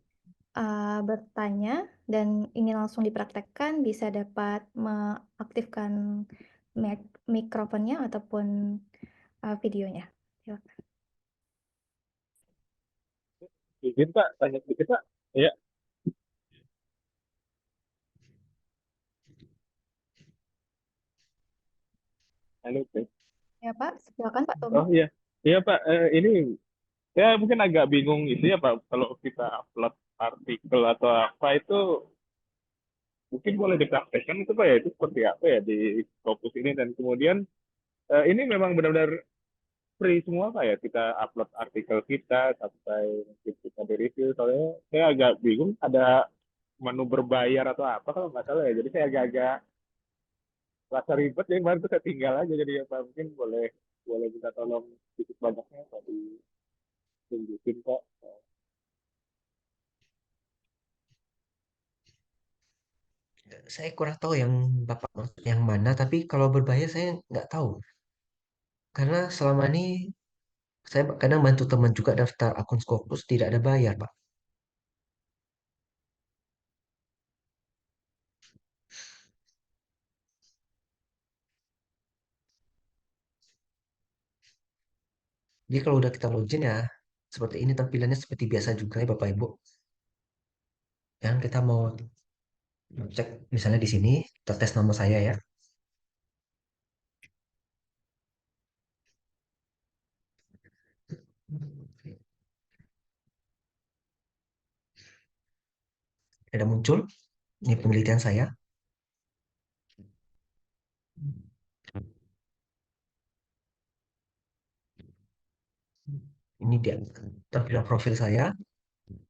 bertanya dan ini langsung dipraktekkan, bisa dapat mengaktifkan mikrofonnya ataupun videonya. Silakan. Izin Pak, tanya sedikit Pak. Ya, halo Pak. Ya Pak, silakan Pak Tommy. Oh iya, iya Pak. Ini ya mungkin agak bingung itu ya Pak. Kalau kita upload artikel atau apa itu mungkin boleh dipraktekkan itu Pak ya. Itu seperti apa ya di Scopus ini dan kemudian ini memang benar-benar free semua Pak ya. Kita upload artikel kita sampai mungkin kita di review. Soalnya saya agak bingung ada menu berbayar atau apa kalau nggak salah ya. Jadi saya agak-agak rasa ribet yang baru tuh saya tinggal aja jadi apa mungkin boleh boleh minta tolong sedikit banyaknya tadi tunjukin kok. Saya kurang tahu yang Bapak maksud yang mana, tapi kalau berbayar saya nggak tahu. Karena selama ini saya kadang bantu teman juga daftar akun Scopus tidak ada bayar, Pak. Jadi kalau udah kita login ya seperti ini tampilannya seperti biasa juga ya Bapak Ibu. Yang kita mau cek misalnya di sini kita tes nama saya ya. Ada muncul ini penelitian saya. Ini dia tampilan profil saya.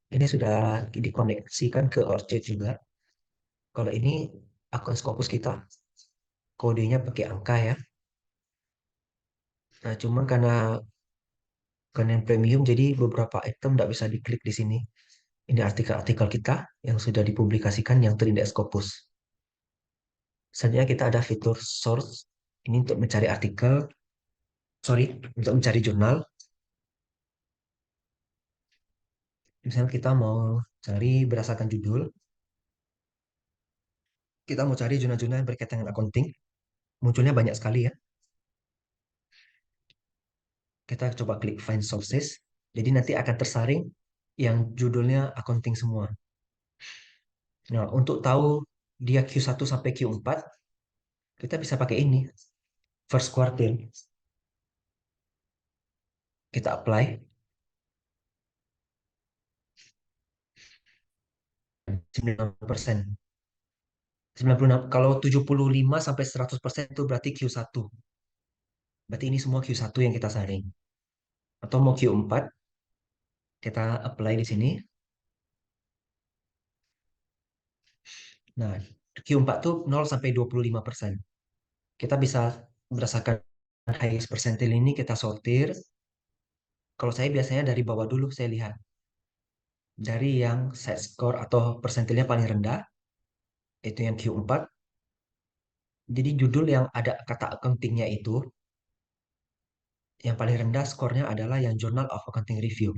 Ini sudah dikoneksikan ke Orchid juga. Kalau ini akun Scopus kita, kodenya pakai angka ya. Nah, cuman karena yang premium, jadi beberapa item tidak bisa diklik di sini. Ini artikel-artikel kita yang sudah dipublikasikan yang terindeks Scopus. Selanjutnya kita ada fitur source. Ini untuk mencari artikel, sorry, untuk mencari jurnal. Misalnya kita mau cari berdasarkan judul, kita mau cari jurnal-jurnal yang berkaitan dengan accounting. Munculnya banyak sekali ya. Kita coba klik find sources. Jadi nanti akan tersaring yang judulnya accounting semua. Nah, untuk tahu dia Q1 sampai Q4, kita bisa pakai ini, first quarter. Kita apply, 90%. 96, kalau 75 sampai 100% itu berarti Q1. Berarti ini semua Q1 yang kita saring. Atau mau Q4, kita apply di sini. Nah, Q4 tuh 0 sampai 25%. Kita bisa berdasarkan highest percentile ini kita sortir. Kalau saya biasanya dari bawah dulu saya lihat. Dari yang set score atau persentilnya paling rendah, itu yang Q4. Jadi judul yang ada kata accountingnya itu, yang paling rendah skornya adalah yang Journal of Accounting Review.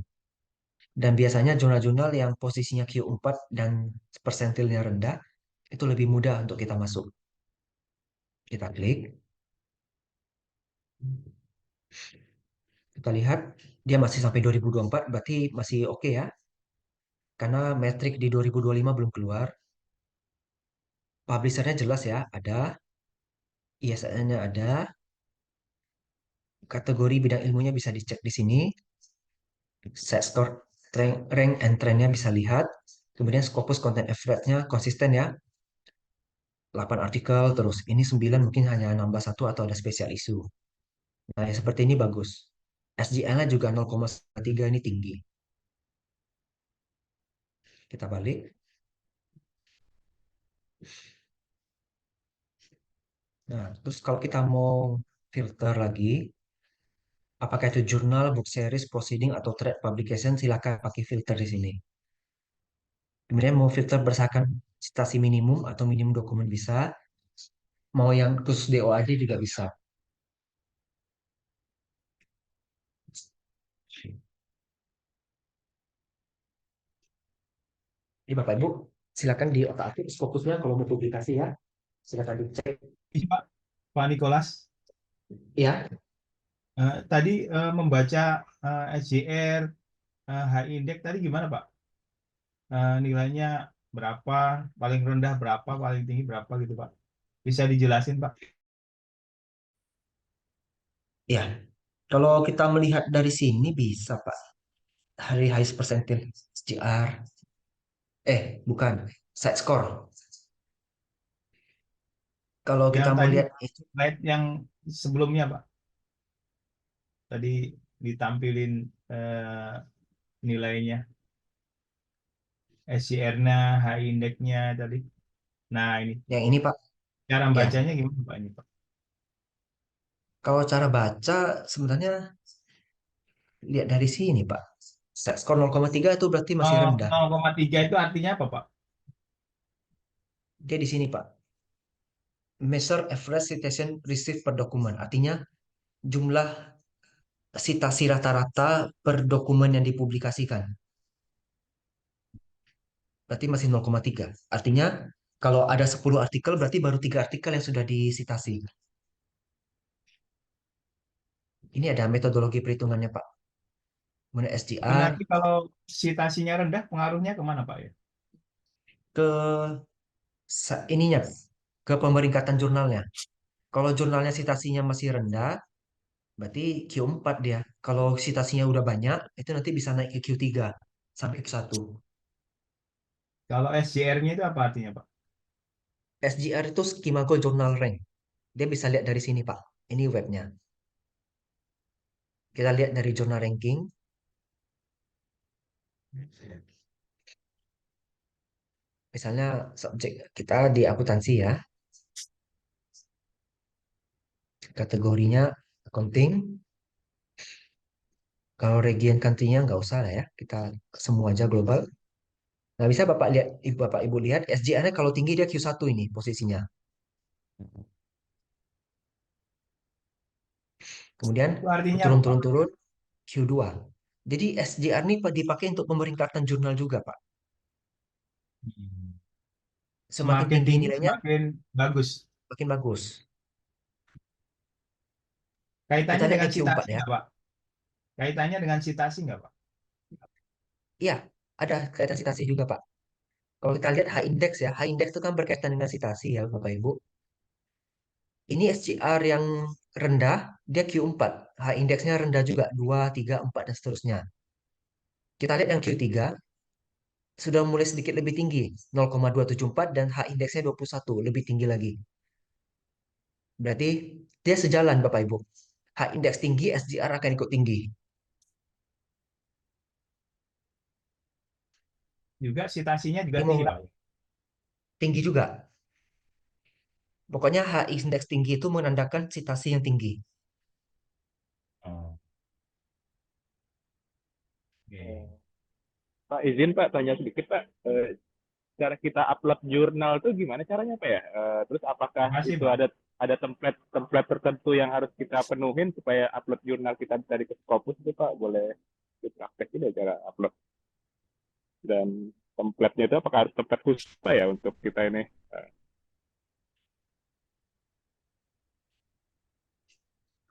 Dan biasanya jurnal-jurnal yang posisinya Q4 dan persentilnya rendah, itu lebih mudah untuk kita masuk. Kita klik, kita lihat dia masih sampai 2024, berarti masih oke ya. Karena metrik di 2025 belum keluar. Publishernya jelas ya, ada. ISN-nya ada. Kategori bidang ilmunya bisa dicek di sini. Set score, rank and trendnya bisa lihat. Kemudian Scopus content average-nya konsisten ya. 8 artikel, terus ini 9 mungkin hanya nambah satu atau ada spesial isu. Nah, yang seperti ini bagus. SGL-nya juga 0,3 ini tinggi. Kita balik. Nah, terus kalau kita mau filter lagi, apakah itu jurnal, book series, proceeding, atau trade publication, silakan pakai filter di sini. Kemudian mau filter berdasarkan citasi minimum atau minimum dokumen bisa, mau yang khusus DOAD juga bisa. Jadi Bapak Ibu, silakan di otak-atik fokusnya kalau mau publikasi ya. Silakan dicek. Ini Pak Nikolas, Ya, tadi membaca SJR, high index tadi gimana Pak? Nilainya berapa, paling rendah berapa, paling tinggi berapa gitu Pak? Bisa dijelasin Pak? ya. Kalau kita melihat dari sini bisa Pak. Hari highest percentile SGR. Bukan. Side score. Kalau kita Yang mau tadi lihat itu slide yang sebelumnya Pak, tadi ditampilin nilainya, SJR-nya, high index-nya tadi. Nah ini yang ini Pak. cara Ya, bacanya gimana Pak ini Pak? kalau cara baca sebenarnya lihat dari sini Pak. Side score 0,3 itu berarti masih Oh, rendah. 0,3 itu artinya apa Pak? Dia di sini Pak. Measure average citation received per dokumen. Artinya jumlah sitasi rata-rata per dokumen yang dipublikasikan. Berarti masih 0,3. Artinya kalau ada 10 artikel berarti baru 3 artikel yang sudah disitasi. Ini ada metodologi perhitungannya Pak. Kemudian SGR Berarti kalau citasinya rendah, pengaruhnya kemana Pak ya? ke ininya ke pemeringkatan jurnalnya. Kalau jurnalnya citasinya masih rendah, berarti Q4 dia. Kalau citasinya udah banyak, itu nanti bisa naik ke Q3 sampai Q1. Kalau SJR-nya itu apa artinya Pak? SGR itu Skimago Journal Rank. Dia bisa lihat dari sini, Pak. Ini webnya. Kita lihat dari jurnal ranking. Misalnya subjek kita di akuntansi ya. Kategorinya accounting. Kalau region country-nya nggak usah lah ya. Kita semua aja global. Nah, bisa Bapak Ibu lihat SGR-nya kalau tinggi dia Q1 ini posisinya. Kemudian Itu artinya apa Pak? turun-turun-turun Q2. Jadi SJR ini dipakai untuk pemeringkatan jurnal juga, Pak. Hmm. Semakin Semakin tinggi tinggi nilainya, semakin bagus. makin bagus. Kita Kaitannya lihat dengan yang Q4 citasi ya. nggak Pak? Kaitannya dengan citasi nggak Pak? Iya, ada kaitan citasi juga, Pak. Kalau kita lihat H index ya, H index itu kan berkaitan dengan citasi ya, Bapak Ibu. Ini SJR yang rendah, dia Q4. H indeksnya rendah juga, 2, 3, 4, dan seterusnya. Kita lihat yang Q3, sudah mulai sedikit lebih tinggi, 0,274 dan H indeksnya 21, lebih tinggi lagi. Berarti dia sejalan Bapak Ibu. H indeks tinggi, SJR akan ikut tinggi. Juga citasinya juga Ini mau tinggi Pak. tinggi juga. Pokoknya H indeks tinggi itu menandakan citasi yang tinggi. Oh, oke. Pak izin Pak tanya sedikit Pak. Cara kita upload jurnal tuh gimana caranya Pak ya? Terus apakah Makasih itu Pak. ada template template tertentu yang harus kita penuhin supaya upload jurnal kita bisa di Scopus itu Pak? Boleh dipraktekin ya cara upload dan template-nya itu apakah harus template khusus Pak ya untuk kita ini? Eh,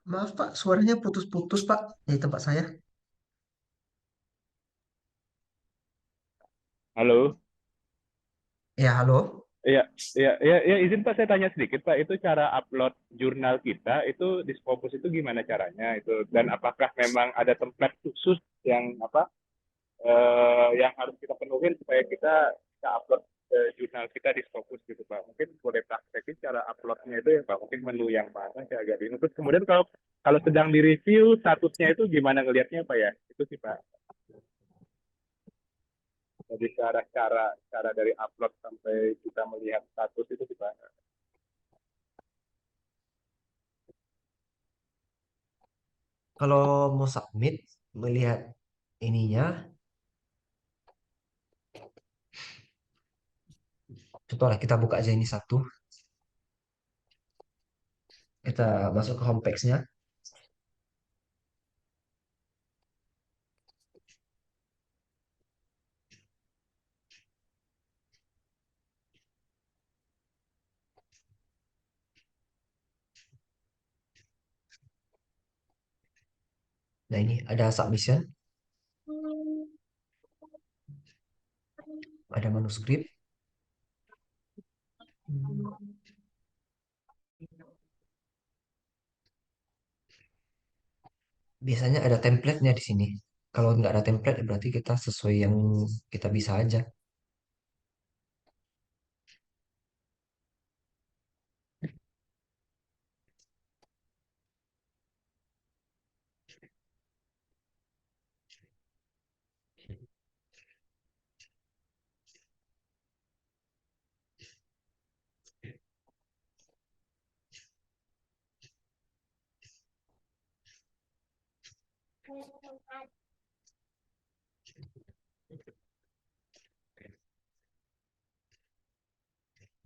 Maaf Pak, suaranya putus-putus Pak di tempat saya. Halo? Ya, halo. Iya, iya, iya, iya, izin Pak saya tanya sedikit Pak, itu cara upload jurnal kita itu di Scopus itu gimana caranya itu dan apakah memang ada template khusus yang apa yang harus kita penuhin supaya kita bisa upload jurnal kita di Scopus gitu Pak. Mungkin boleh praktekin cara uploadnya itu ya Pak. Mungkin menu yang mana saya agak bingung. Terus kemudian kalau kalau sedang direview statusnya itu gimana ngelihatnya Pak ya? Itu sih Pak. Jadi cara dari upload sampai kita melihat status itu sih Pak. Kalau mau submit, melihat ininya, contohnya kita buka aja ini satu. Kita masuk ke home page-nya. Nah ini ada submission, ada manuskrip. Biasanya ada template-nya di sini. Kalau nggak ada template, berarti kita sesuai yang kita bisa aja.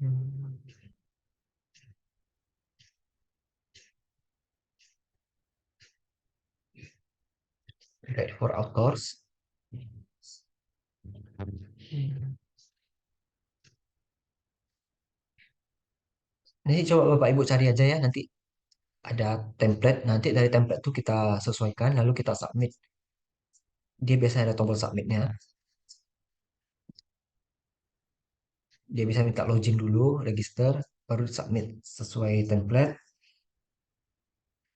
Hmm. Right for authors. Ini coba Bapak Ibu cari aja ya, nanti ada template. Nanti dari template itu kita sesuaikan, lalu kita submit. Dia biasanya ada tombol submitnya. Dia bisa minta login dulu, register, baru submit sesuai template.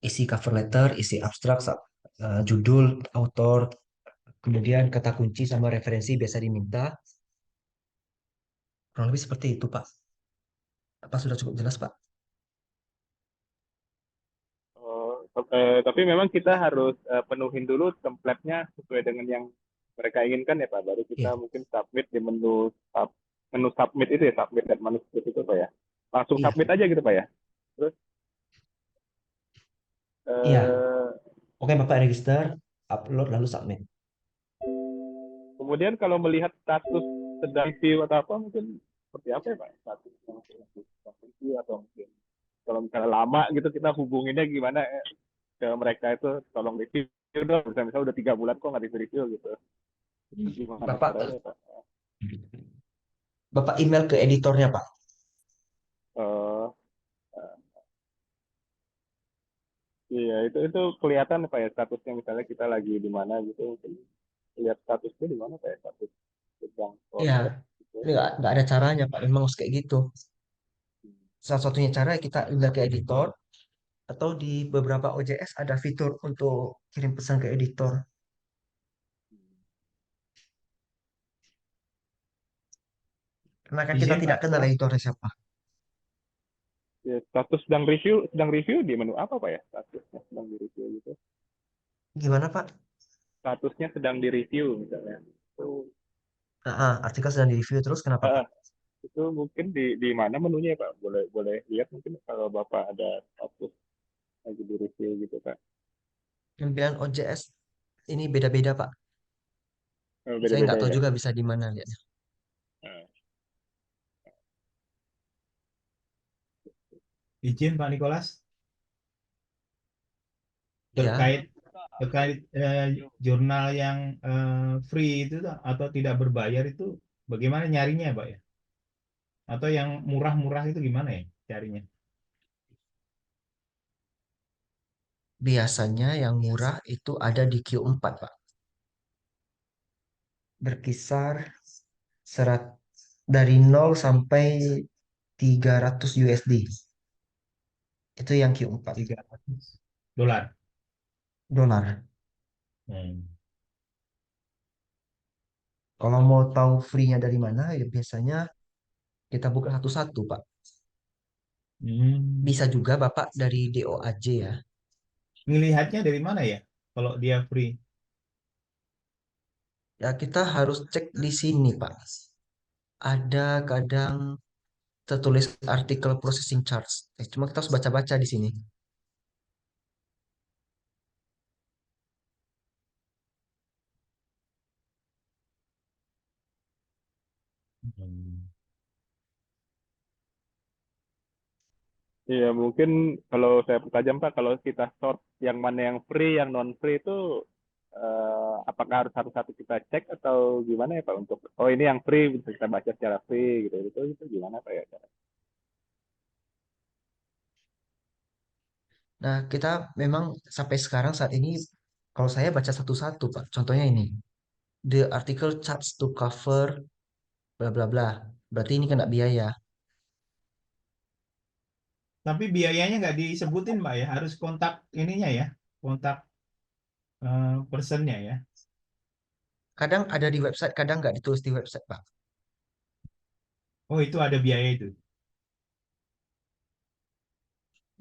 Isi cover letter, isi abstrak, judul, author, kemudian kata kunci sama referensi biasa diminta. Kurang lebih seperti itu, Pak. Apa sudah cukup jelas, Pak? Tapi memang kita harus penuhin dulu template-nya sesuai dengan yang mereka inginkan ya Pak. Baru kita Iya, mungkin submit di menu submit itu ya, submit dan manuskrip itu Pak ya. Langsung iya, submit aja gitu Pak ya. Terus iya. eh, Oke, Bapak register, upload, lalu submit. kemudian kalau melihat status sedang view atau apa mungkin seperti apa ya Pak? Status yang sedang review atau mungkin kalau misalnya lama gitu kita hubunginnya gimana ke mereka itu tolong review dong. Misalnya udah 3 bulan kok nggak review gitu. Itu gimana Bapak, caranya Pak? Bapak email ke editornya, Pak. Eh, iya itu kelihatan apa ya statusnya misalnya kita lagi di mana gitu lihat statusnya di mana kayak status sedang Iya, proses gitu. ini nggak ada caranya, Pak. Memang harus kayak gitu. Salah satunya cara kita email ke editor, atau di beberapa OJS ada fitur untuk kirim pesan ke editor. Karena kan kita Izin tidak Pak kenal Nikolas. editornya siapa. Ya, status sedang review di menu apa pak ya statusnya sedang di review gitu Gimana, Pak? statusnya sedang di review misalnya itu Artikel sedang di-review terus, kenapa, eh, Pak? itu mungkin di mana menunya ya pak boleh boleh lihat mungkin kalau bapak ada status lagi di review gitu pak. Pemilihan OJS ini beda-beda, Pak. Saya Beda-beda nggak tahu ya. juga bisa di mana lihatnya. Eh, Izin Pak Nikolas. Ya, Terkait terkait jurnal yang free itu atau tidak berbayar itu bagaimana nyarinya Pak ya? Atau yang murah-murah itu gimana ya carinya? biasanya yang murah itu ada di Q4, Pak. Berkisar serat dari 0 sampai 300 USD. Itu yang Q4. 300 dolar. Dolar. Hmm. Kalau mau tahu free-nya dari mana, ya biasanya kita buka satu-satu, Pak. Hmm. Bisa juga Bapak dari DOAJ ya. Ngelihatnya dari mana ya? Kalau dia free. Ya kita harus cek di sini, Pak. Ada kadang tertulis artikel processing charge. Cuma kita harus baca-baca di sini. Iya, mungkin kalau saya pertajam Pak, kalau kita sort yang mana yang free, yang non free itu apakah harus satu-satu kita cek atau gimana ya Pak untuk oh ini yang free bisa kita baca secara free gitu itu gimana Pak ya? Nah, kita memang sampai sekarang saat ini, kalau saya baca satu-satu, Pak. Contohnya ini, the article charge to cover bla bla bla. Berarti ini kena biaya. Tapi biayanya nggak disebutin, Pak ya. Harus kontak ininya ya, kontak personnya ya. Kadang ada di website, kadang nggak ditulis di website, Pak. Oh, itu ada biaya itu.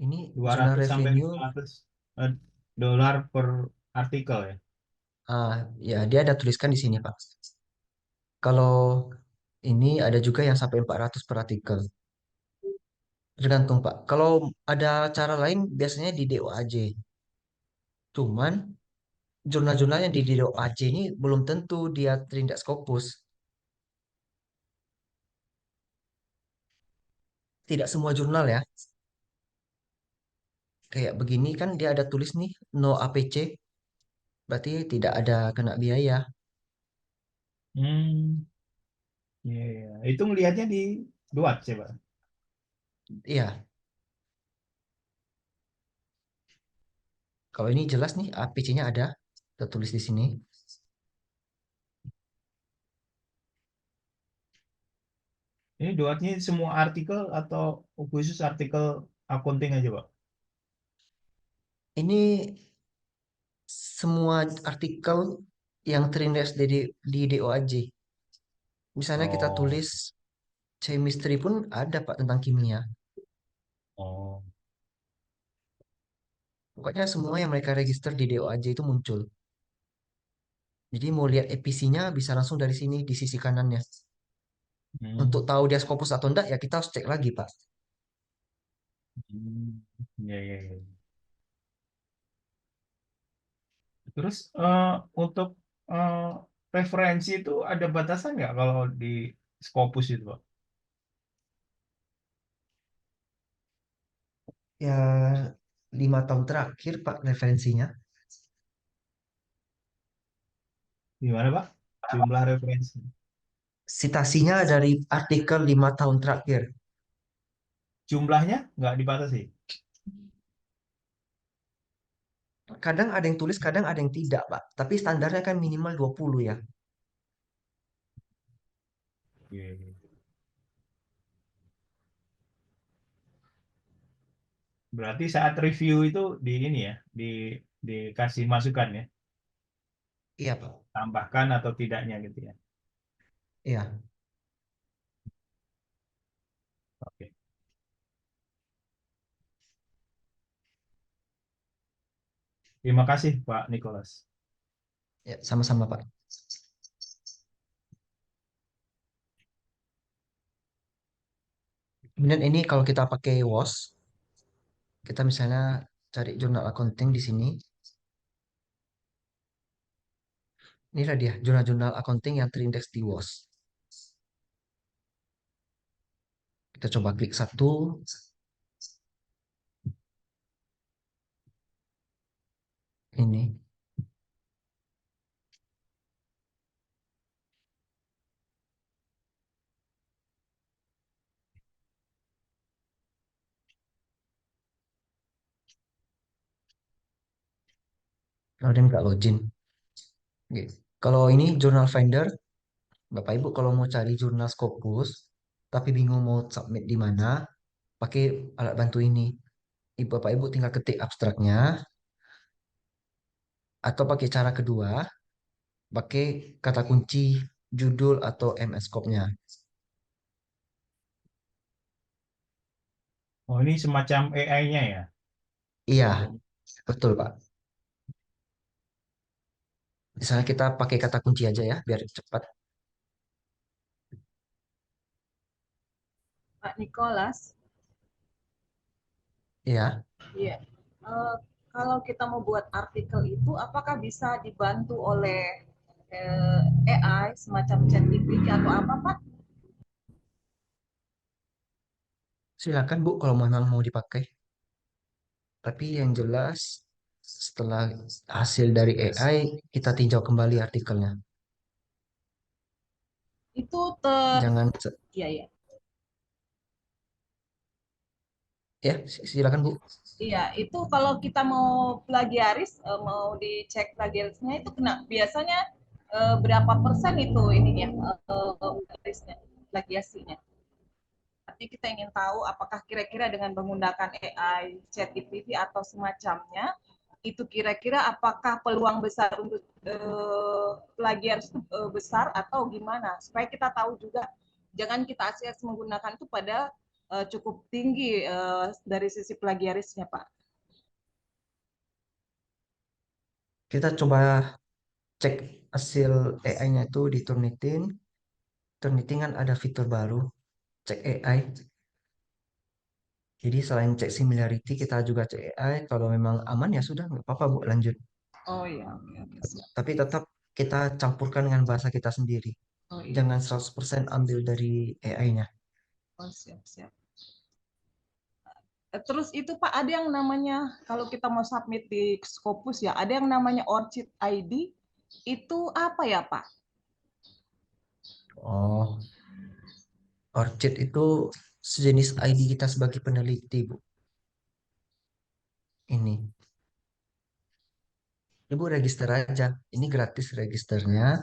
Ini dua jurnal ratus sampai revenue, 500 dolar per artikel ya. ya dia ada tuliskan di sini, Pak. Kalau ini ada juga yang sampai 400 per artikel. Tergantung, Pak. Kalau ada cara lain, biasanya di DOAJ. Cuman, jurnal-jurnal yang di DOAJ ini belum tentu dia terindex Scopus. Tidak semua jurnal ya. Kayak begini kan dia ada tulis nih, no APC. Berarti tidak ada kena biaya. Hmm, iya, iya. Itu ngelihatnya di Duat sih, Pak. Iya, kalau ini jelas nih APC-nya ada. Tertulis di sini. Ini Duatnya semua artikel atau khusus artikel accounting aja, Pak? Ini semua artikel yang terindeks di DOAJ. Misalnya kita Oh, tulis chemistry pun ada Pak tentang kimia. oh. Pokoknya semua yang mereka register di DOAJ itu muncul. Jadi mau lihat EPC-nya bisa langsung dari sini di sisi kanannya. Untuk Hmm, tahu dia Scopus atau enggak ya kita harus cek lagi Pak. hmm. Iya, iya, iya. Terus untuk eh, referensi itu ada batasan nggak kalau di Scopus itu, Pak? Ya 5 tahun terakhir Pak referensinya. Gimana, Pak? Jumlah referensi. Citasinya dari artikel 5 tahun terakhir. Jumlahnya nggak dibatasi. Kadang ada yang tulis, kadang ada yang tidak, Pak. Tapi standarnya kan minimal 20 ya. Iya, iya. Berarti saat review itu di ini ya, dikasih masukan ya, Iya, Pak. tambahkan atau tidaknya gitu ya. Iya. Oke. Terima kasih, Pak Nicholas. Ya, sama-sama, Pak. Kemudian ini kalau kita pakai WOS, kita misalnya cari jurnal accounting di sini. Inilah dia, jurnal-jurnal accounting yang terindeks di WOS. Kita coba klik satu. Ini. Kalau dia minta login. Oke. Kalau ini jurnal finder, Bapak Ibu kalau mau cari jurnal Scopus, tapi bingung mau submit di mana, pakai alat bantu ini. Bapak Ibu tinggal ketik abstraknya, atau pakai cara kedua, pakai kata kunci judul atau MS Scope-nya. Oh, ini semacam AI-nya ya. Iya, betul Pak. Misalnya kita pakai kata kunci aja ya, biar cepat. Pak Nicholas, Iya, iya. Eh, kalau kita mau buat artikel itu, apakah bisa dibantu oleh AI semacam ChatGPT atau apa, Pak? Silakan Bu kalau memang mau dipakai. Tapi yang jelas setelah hasil dari AI kita tinjau kembali artikelnya. Itu ter, Jangan iya ya, ya silakan Bu. iya itu kalau kita mau plagiaris, mau dicek plagiarisnya itu kena biasanya berapa persen itu ininya plagiarisnya, plagiasinya. Artinya kita ingin tahu apakah kira-kira dengan menggunakan AI, ChatGPT atau semacamnya, itu kira-kira apakah peluang besar untuk plagiaris itu besar atau gimana? Supaya kita tahu juga, jangan kita asal menggunakan itu pada cukup tinggi dari sisi plagiarisnya, Pak. Kita coba cek hasil AI-nya itu di Turnitin. Turnitin kan ada fitur baru, cek AI. Jadi selain cek similarity, kita juga cek AI. Kalau memang aman ya sudah, nggak apa-apa Bu, lanjut. Oh iya, oke, oke, siap. Tapi tetap kita campurkan dengan bahasa kita sendiri. Oh iya, Jangan 100% ambil dari AI-nya. oh siap, siap. Terus itu Pak, ada yang namanya, kalau kita mau submit di Scopus ya, ada yang namanya ORCID ID, itu apa ya Pak? Oh, ORCID itu sejenis ID kita sebagai peneliti, Bu. Ini. Ibu register aja. Ini gratis registernya.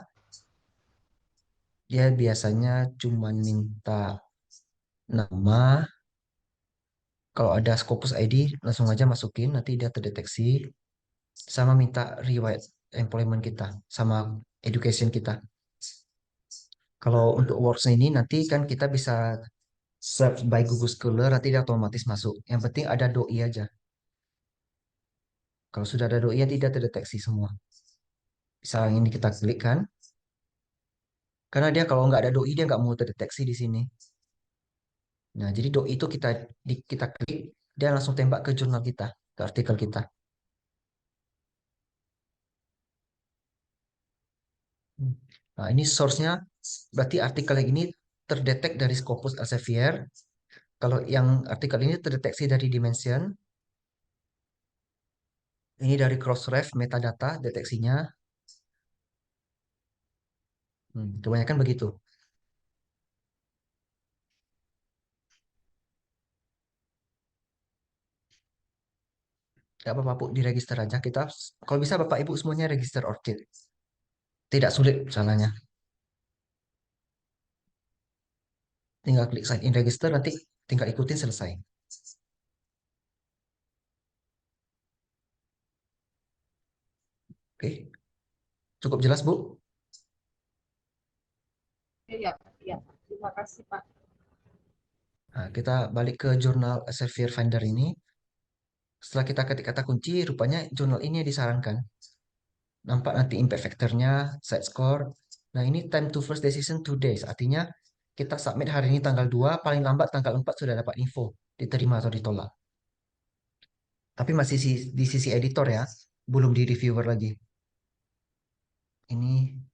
Dia biasanya cuma minta nama. Kalau ada Scopus ID, langsung aja masukin. Nanti dia terdeteksi. Sama minta riwayat employment kita. Sama education kita. Kalau untuk works ini nanti kan kita bisa search by Google Scholar. Nanti dia otomatis masuk. Yang penting ada doi aja. Kalau sudah ada doi, nanti dia terdeteksi semua. Bisa ini kita klik kan. Karena dia kalau nggak ada doi, dia nggak mau terdeteksi di sini. Nah, jadi doi itu kita klik, dia langsung tembak ke jurnal kita, ke artikel kita. Hmm. Nah, ini source-nya berarti artikel yang ini terdetek dari Scopus Elsevier. Kalau yang artikel ini terdeteksi dari Dimension, ini dari Crossref metadata deteksinya. Kebanyakan begitu. Gak apa-apa, Bu, diregister aja. Kalau bisa Bapak Ibu semuanya register ORCID. Tidak sulit caranya. Tinggal klik sign in register, nanti tinggal ikutin selesai. Oke, cukup jelas, Bu? Iya, iya. Terima kasih Pak. Nah, kita balik ke jurnal Elsevier Finder ini. Setelah kita ketik kata kunci, rupanya jurnal ini yang disarankan. Nampak nanti impact factor-nya, site score. Nah, ini time to first decision 2 days. Artinya kita submit hari ini tanggal 2, paling lambat tanggal 4 sudah dapat info, diterima atau ditolak. Tapi masih di sisi editor ya, belum di reviewer lagi. Ini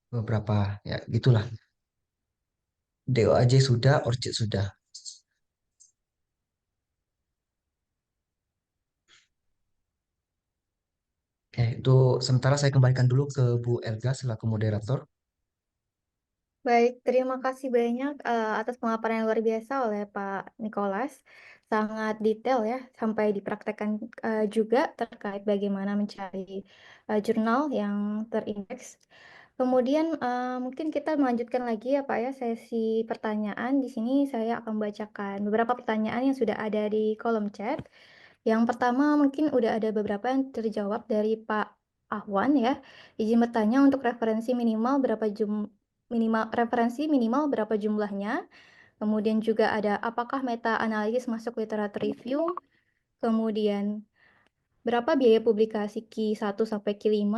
beberapa, ya gitulah. DOAJ sudah, ORCID sudah. Itu sementara saya kembalikan dulu ke Bu Elga selaku moderator. Baik, terima kasih banyak atas pemaparan yang luar biasa oleh Pak Nicholas. Sangat detail ya, sampai dipraktekkan juga terkait bagaimana mencari jurnal yang terindeks. Kemudian mungkin kita melanjutkan lagi ya Pak ya sesi pertanyaan. Di sini saya akan membacakan beberapa pertanyaan yang sudah ada di kolom chat. Yang pertama mungkin udah ada beberapa yang terjawab dari Pak Ahwan ya. Izin bertanya untuk referensi minimal berapa jumlahnya. Kemudian juga ada apakah meta analisis masuk literatur review. Kemudian berapa biaya publikasi Q1 sampai Q5.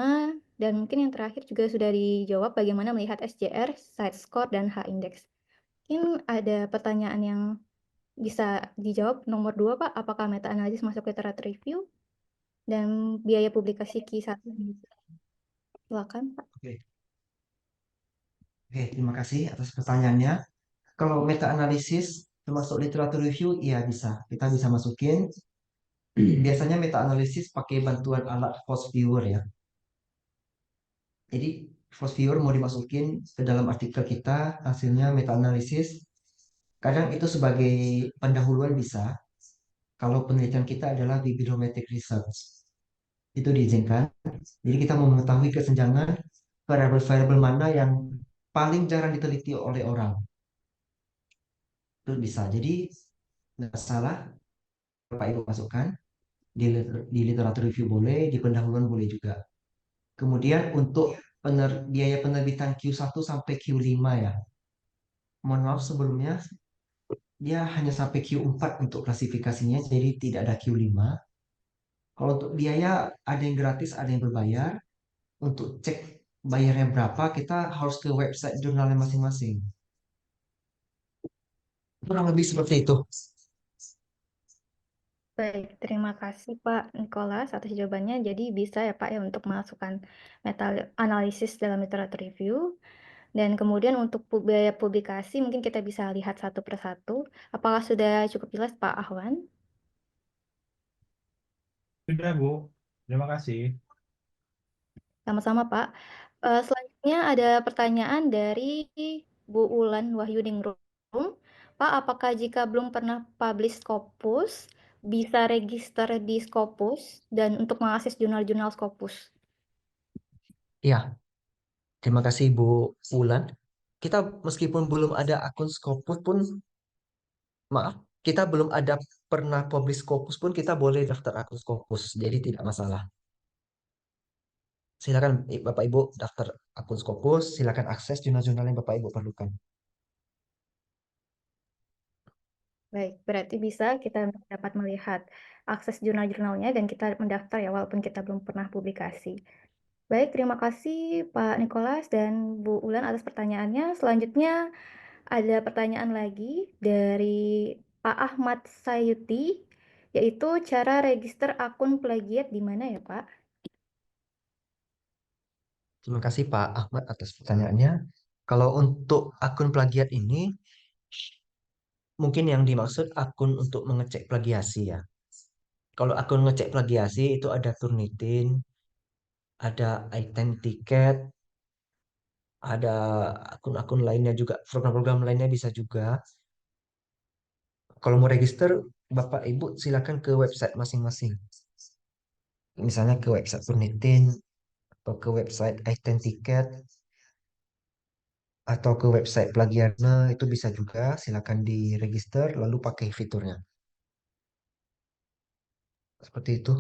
Dan mungkin yang terakhir juga sudah dijawab bagaimana melihat SJR, site score, dan H-index. Mungkin ada pertanyaan yang bisa dijawab nomor 2, Pak. Apakah meta analisis masuk literatur review? Dan biaya publikasi Q1. Silakan, Pak. Oke. Oke, terima kasih atas pertanyaannya. Kalau meta analisis Termasuk literatur review, iya bisa. Kita bisa masukin. Biasanya meta analisis pakai bantuan alat force viewer ya. Jadi force viewer mau dimasukin ke dalam artikel kita, hasilnya meta analisis. Kadang itu sebagai pendahuluan bisa. Kalau penelitian kita adalah bibliometric research, itu diizinkan. Jadi kita mau mengetahui kesenjangan variabel-variabel mana yang paling jarang diteliti oleh orang. Itu bisa. Jadi nggak salah Bapak Ibu masukkan di literatur review boleh, di pendahuluan boleh juga. Kemudian untuk biaya penerbitan Q1 sampai Q5 ya. Mohon maaf sebelumnya dia hanya sampai Q4 untuk klasifikasinya, jadi tidak ada Q5. Kalau untuk biaya ada yang gratis, ada yang berbayar. Untuk cek bayarnya berapa, kita harus ke website jurnalnya masing-masing. Kurang lebih seperti itu. Baik, terima kasih Pak Nicholas atas jawabannya. Jadi bisa ya Pak ya untuk masukkan meta analisis dalam literatur review. Dan kemudian untuk biaya publikasi mungkin kita bisa lihat satu persatu. Apakah sudah cukup jelas Pak Ahwan? Sudah, Bu. Terima kasih. Sama-sama Pak. Selanjutnya ada pertanyaan dari Bu Ulan Wahyudingrum. Pak, apakah jika belum pernah publish Scopus, bisa register di Scopus dan untuk mengakses jurnal-jurnal Scopus? Ya, terima kasih Bu Wulan. Kita meskipun belum ada akun Scopus pun, maaf, kita belum ada pernah publish Scopus pun kita boleh daftar akun Scopus. Jadi tidak masalah. Silakan Bapak Ibu daftar akun Scopus, silakan akses jurnal-jurnal yang Bapak Ibu perlukan. Baik, berarti bisa kita dapat melihat akses jurnal-jurnalnya dan kita mendaftar ya walaupun kita belum pernah publikasi. Baik, terima kasih Pak Nicholas dan Bu Ulan atas pertanyaannya. Selanjutnya ada pertanyaan lagi dari Pak Ahmad Sayuti, yaitu cara register akun plagiat di mana ya Pak? Terima kasih Pak Ahmad atas pertanyaannya. Kalau untuk akun plagiat ini, mungkin yang dimaksud akun untuk mengecek plagiasi ya. Kalau akun ngecek plagiasi itu ada Turnitin, ada item tiket, ada akun-akun lainnya juga, program-program lainnya bisa juga. Kalau mau register, Bapak Ibu silakan ke website masing-masing. Misalnya ke website Turnitin, atau ke website item tiket, atau ke website Plagiarna, itu bisa juga. Silakan di-register, lalu pakai fiturnya. Seperti itu.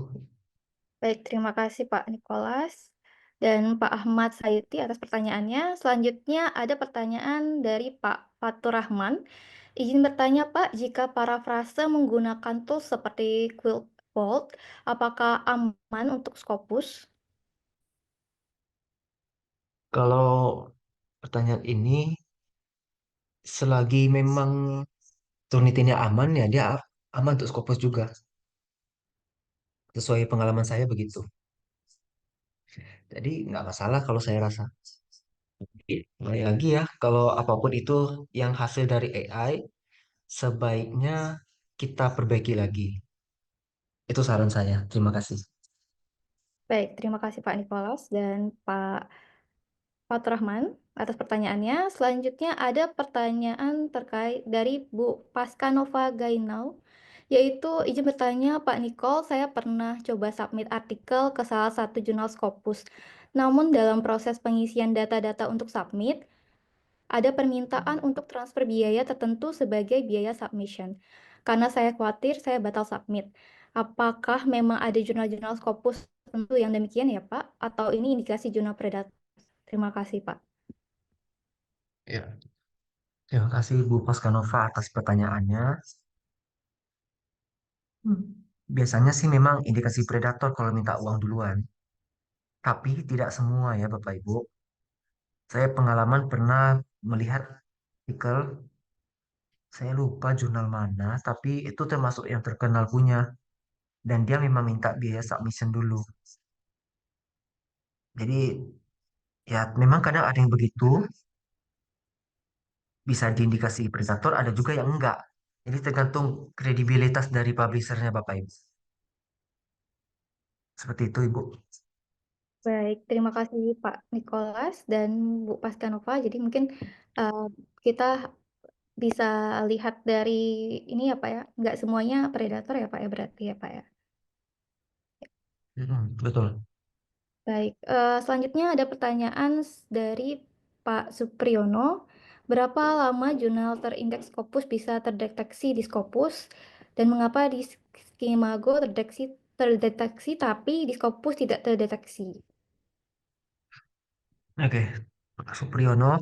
Baik, terima kasih Pak Nicholas dan Pak Ahmad Sayuti atas pertanyaannya. Selanjutnya ada pertanyaan dari Pak Fatur Rahman. Izin bertanya Pak, jika parafrase menggunakan tools seperti Quillbolt, apakah aman untuk Scopus? Kalau pertanyaan ini, selagi memang Turnitinnya aman ya, dia aman untuk Scopus juga. Sesuai pengalaman saya begitu. Jadi nggak masalah kalau saya rasa. Baik lagi ya, kalau apapun itu yang hasil dari AI, sebaiknya kita perbaiki lagi. Itu saran saya. Terima kasih. Baik, terima kasih Pak Nicholas dan Pak Fatur Rahman atas pertanyaannya. Selanjutnya ada pertanyaan terkait dari Bu Pascanova Gainau, yaitu izin bertanya Pak Nicole, saya pernah coba submit artikel ke salah satu jurnal Scopus. Namun dalam proses pengisian data-data untuk submit, ada permintaan untuk transfer biaya tertentu sebagai biaya submission. Karena saya khawatir saya batal submit. Apakah memang ada jurnal-jurnal Scopus tertentu yang demikian ya Pak? Atau ini indikasi jurnal predator? Terima kasih Pak. Ya. Terima kasih Bu Pascanova atas pertanyaannya. Hmm. Biasanya sih memang indikasi predator kalau minta uang duluan. Tapi tidak semua ya Bapak Ibu. Saya pengalaman pernah melihat artikel, saya lupa jurnal mana, tapi itu termasuk yang terkenal punya. Dan dia memang minta biaya submission dulu. Jadi ya memang kadang ada yang begitu, bisa diindikasi predator, ada juga yang enggak. Ini tergantung kredibilitas dari publishernya Bapak Ibu. Seperti itu Ibu. Baik, terima kasih Pak Nicholas dan Bu Pascanova. Jadi mungkin uh, kita bisa lihat dari ini ya Pak ya, nggak semuanya predator ya Pak ya berarti ya Pak ya. Betul. Baik, selanjutnya ada pertanyaan dari Pak Supriyono. Berapa lama jurnal terindeks Scopus bisa terdeteksi di Scopus dan mengapa di Skimago terdeteksi tapi di Scopus tidak terdeteksi? Oke, Pak Supriyono,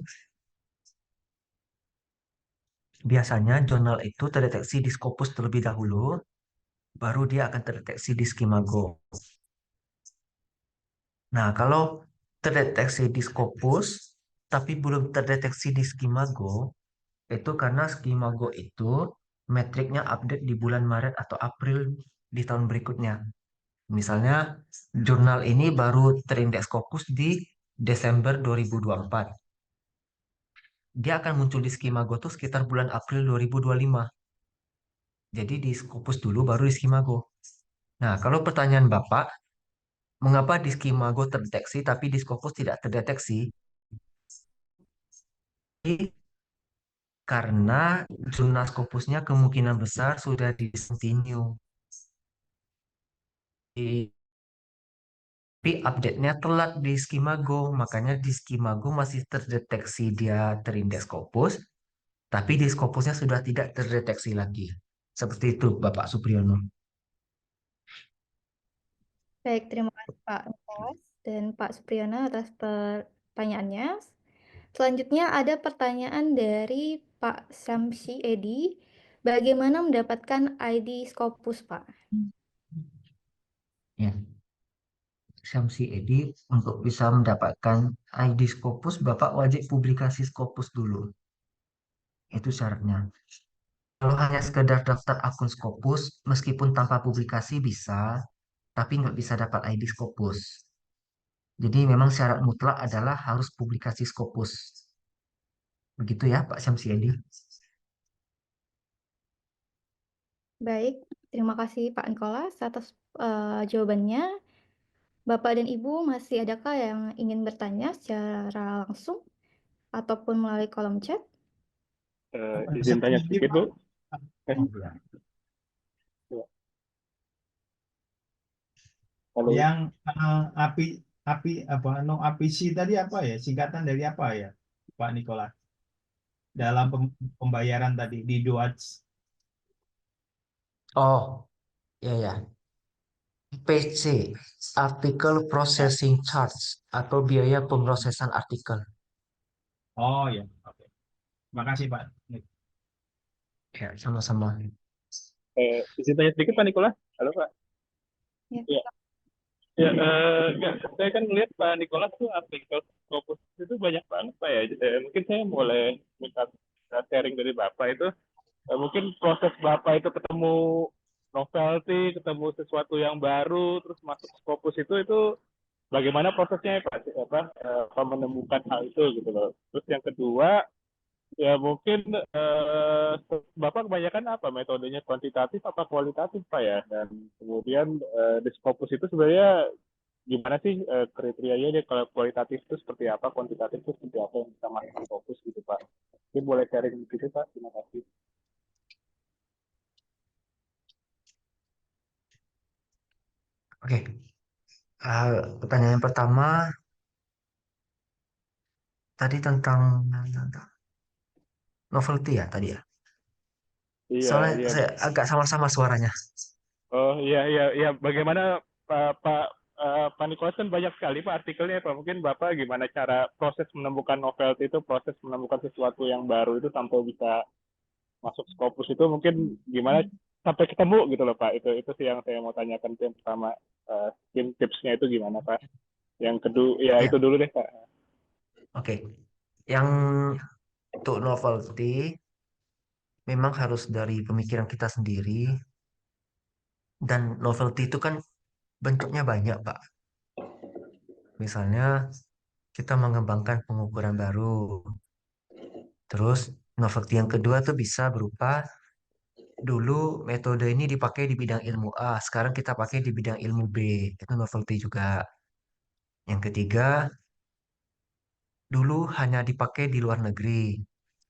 biasanya jurnal itu terdeteksi di Scopus terlebih dahulu, baru dia akan terdeteksi di Skimago. Nah, kalau terdeteksi di Scopus, tapi belum terdeteksi di Skimago, itu karena Skimago itu metriknya update di bulan Maret atau April di tahun berikutnya. Misalnya, jurnal ini baru terindeks Scopus di Desember 2024. Dia akan muncul di Skimago tuh sekitar bulan April 2025. Jadi di Scopus dulu baru di Skimago. Nah, kalau pertanyaan Bapak, mengapa di Skimago terdeteksi tapi di Scopus tidak terdeteksi? Karena jurnal Scopusnya kemungkinan besar sudah discontinue. Tapi update-nya telat di Skimago, makanya di Skimago masih terdeteksi dia terindeks Scopus, tapi di Scopusnya sudah tidak terdeteksi lagi. Seperti itu, Bapak Supriyono. Baik, terima kasih Pak Nicholas dan Pak Supriyono atas pertanyaannya. Selanjutnya ada pertanyaan dari Pak Samsi Edi. Bagaimana mendapatkan ID Scopus, Pak? Ya, Syamsi Edi, untuk bisa mendapatkan ID Scopus, Bapak wajib publikasi Scopus dulu. Itu syaratnya. Kalau hanya sekedar daftar akun Scopus, meskipun tanpa publikasi bisa, tapi nggak bisa dapat ID Scopus. Jadi memang syarat mutlak adalah harus publikasi Scopus. Begitu ya, Pak Syamsi Edi. Baik, terima kasih Pak Nicholas atas jawabannya. Bapak dan Ibu masih adakah yang ingin bertanya secara langsung ataupun melalui kolom chat? Izin tanya sedikit, Bu. Ya. Halo. Yang API API apa no APC tadi apa ya? Singkatan dari apa ya, Pak Nikola? Dalam pembayaran tadi di Doats. Oh, ya ya. PC, Article Processing Charge, atau biaya pemrosesan artikel. Oh ya, oke. Terima kasih Pak. Ya, sama-sama. Izin tanya sedikit, Pak Nikola. Halo, Pak. Ya. Ya. Ya, ya, saya kan melihat Pak Nikolas tuh artikel Scopus itu banyak banget Pak ya. Mungkin saya boleh minta sharing dari Bapak itu. Mungkin proses Bapak itu ketemu novelty, ketemu sesuatu yang baru, terus masuk Scopus itu bagaimana prosesnya ya Pak? Apa menemukan hal itu gitu loh. Terus yang kedua, ya mungkin Bapak kebanyakan apa metodenya kuantitatif apa kualitatif Pak ya? Dan kemudian di Scopus itu sebenarnya gimana sih kriterianya dia kalau kualitatif itu seperti apa, kuantitatif itu seperti apa yang bisa masuk fokus gitu Pak. Mungkin boleh sharing gitu Pak, terima kasih. Oke. Pertanyaan yang pertama tadi tentang novelty ya tadi ya. Iya, Soalnya iya. saya agak sama-sama suaranya. Oh iya, iya, iya. Bagaimana Pak Nikolas kan banyak sekali Pak artikelnya Pak. Mungkin Bapak gimana cara proses menemukan novelty itu, proses menemukan sesuatu yang baru itu tanpa bisa masuk Scopus itu mungkin gimana sampai ketemu gitu loh Pak. Itu sih yang saya mau tanyakan yang pertama. Mungkin tipsnya itu gimana Pak? Yang kedua, ya Ya, itu dulu deh Pak. oke. Yang untuk novelty memang harus dari pemikiran kita sendiri, dan novelty itu kan bentuknya banyak, Pak. Misalnya kita mengembangkan pengukuran baru. Terus novelty yang kedua tuh bisa berupa Dulu metode ini dipakai di bidang ilmu A, sekarang kita pakai di bidang ilmu B. Itu novelty juga. Yang ketiga, dulu hanya dipakai di luar negeri.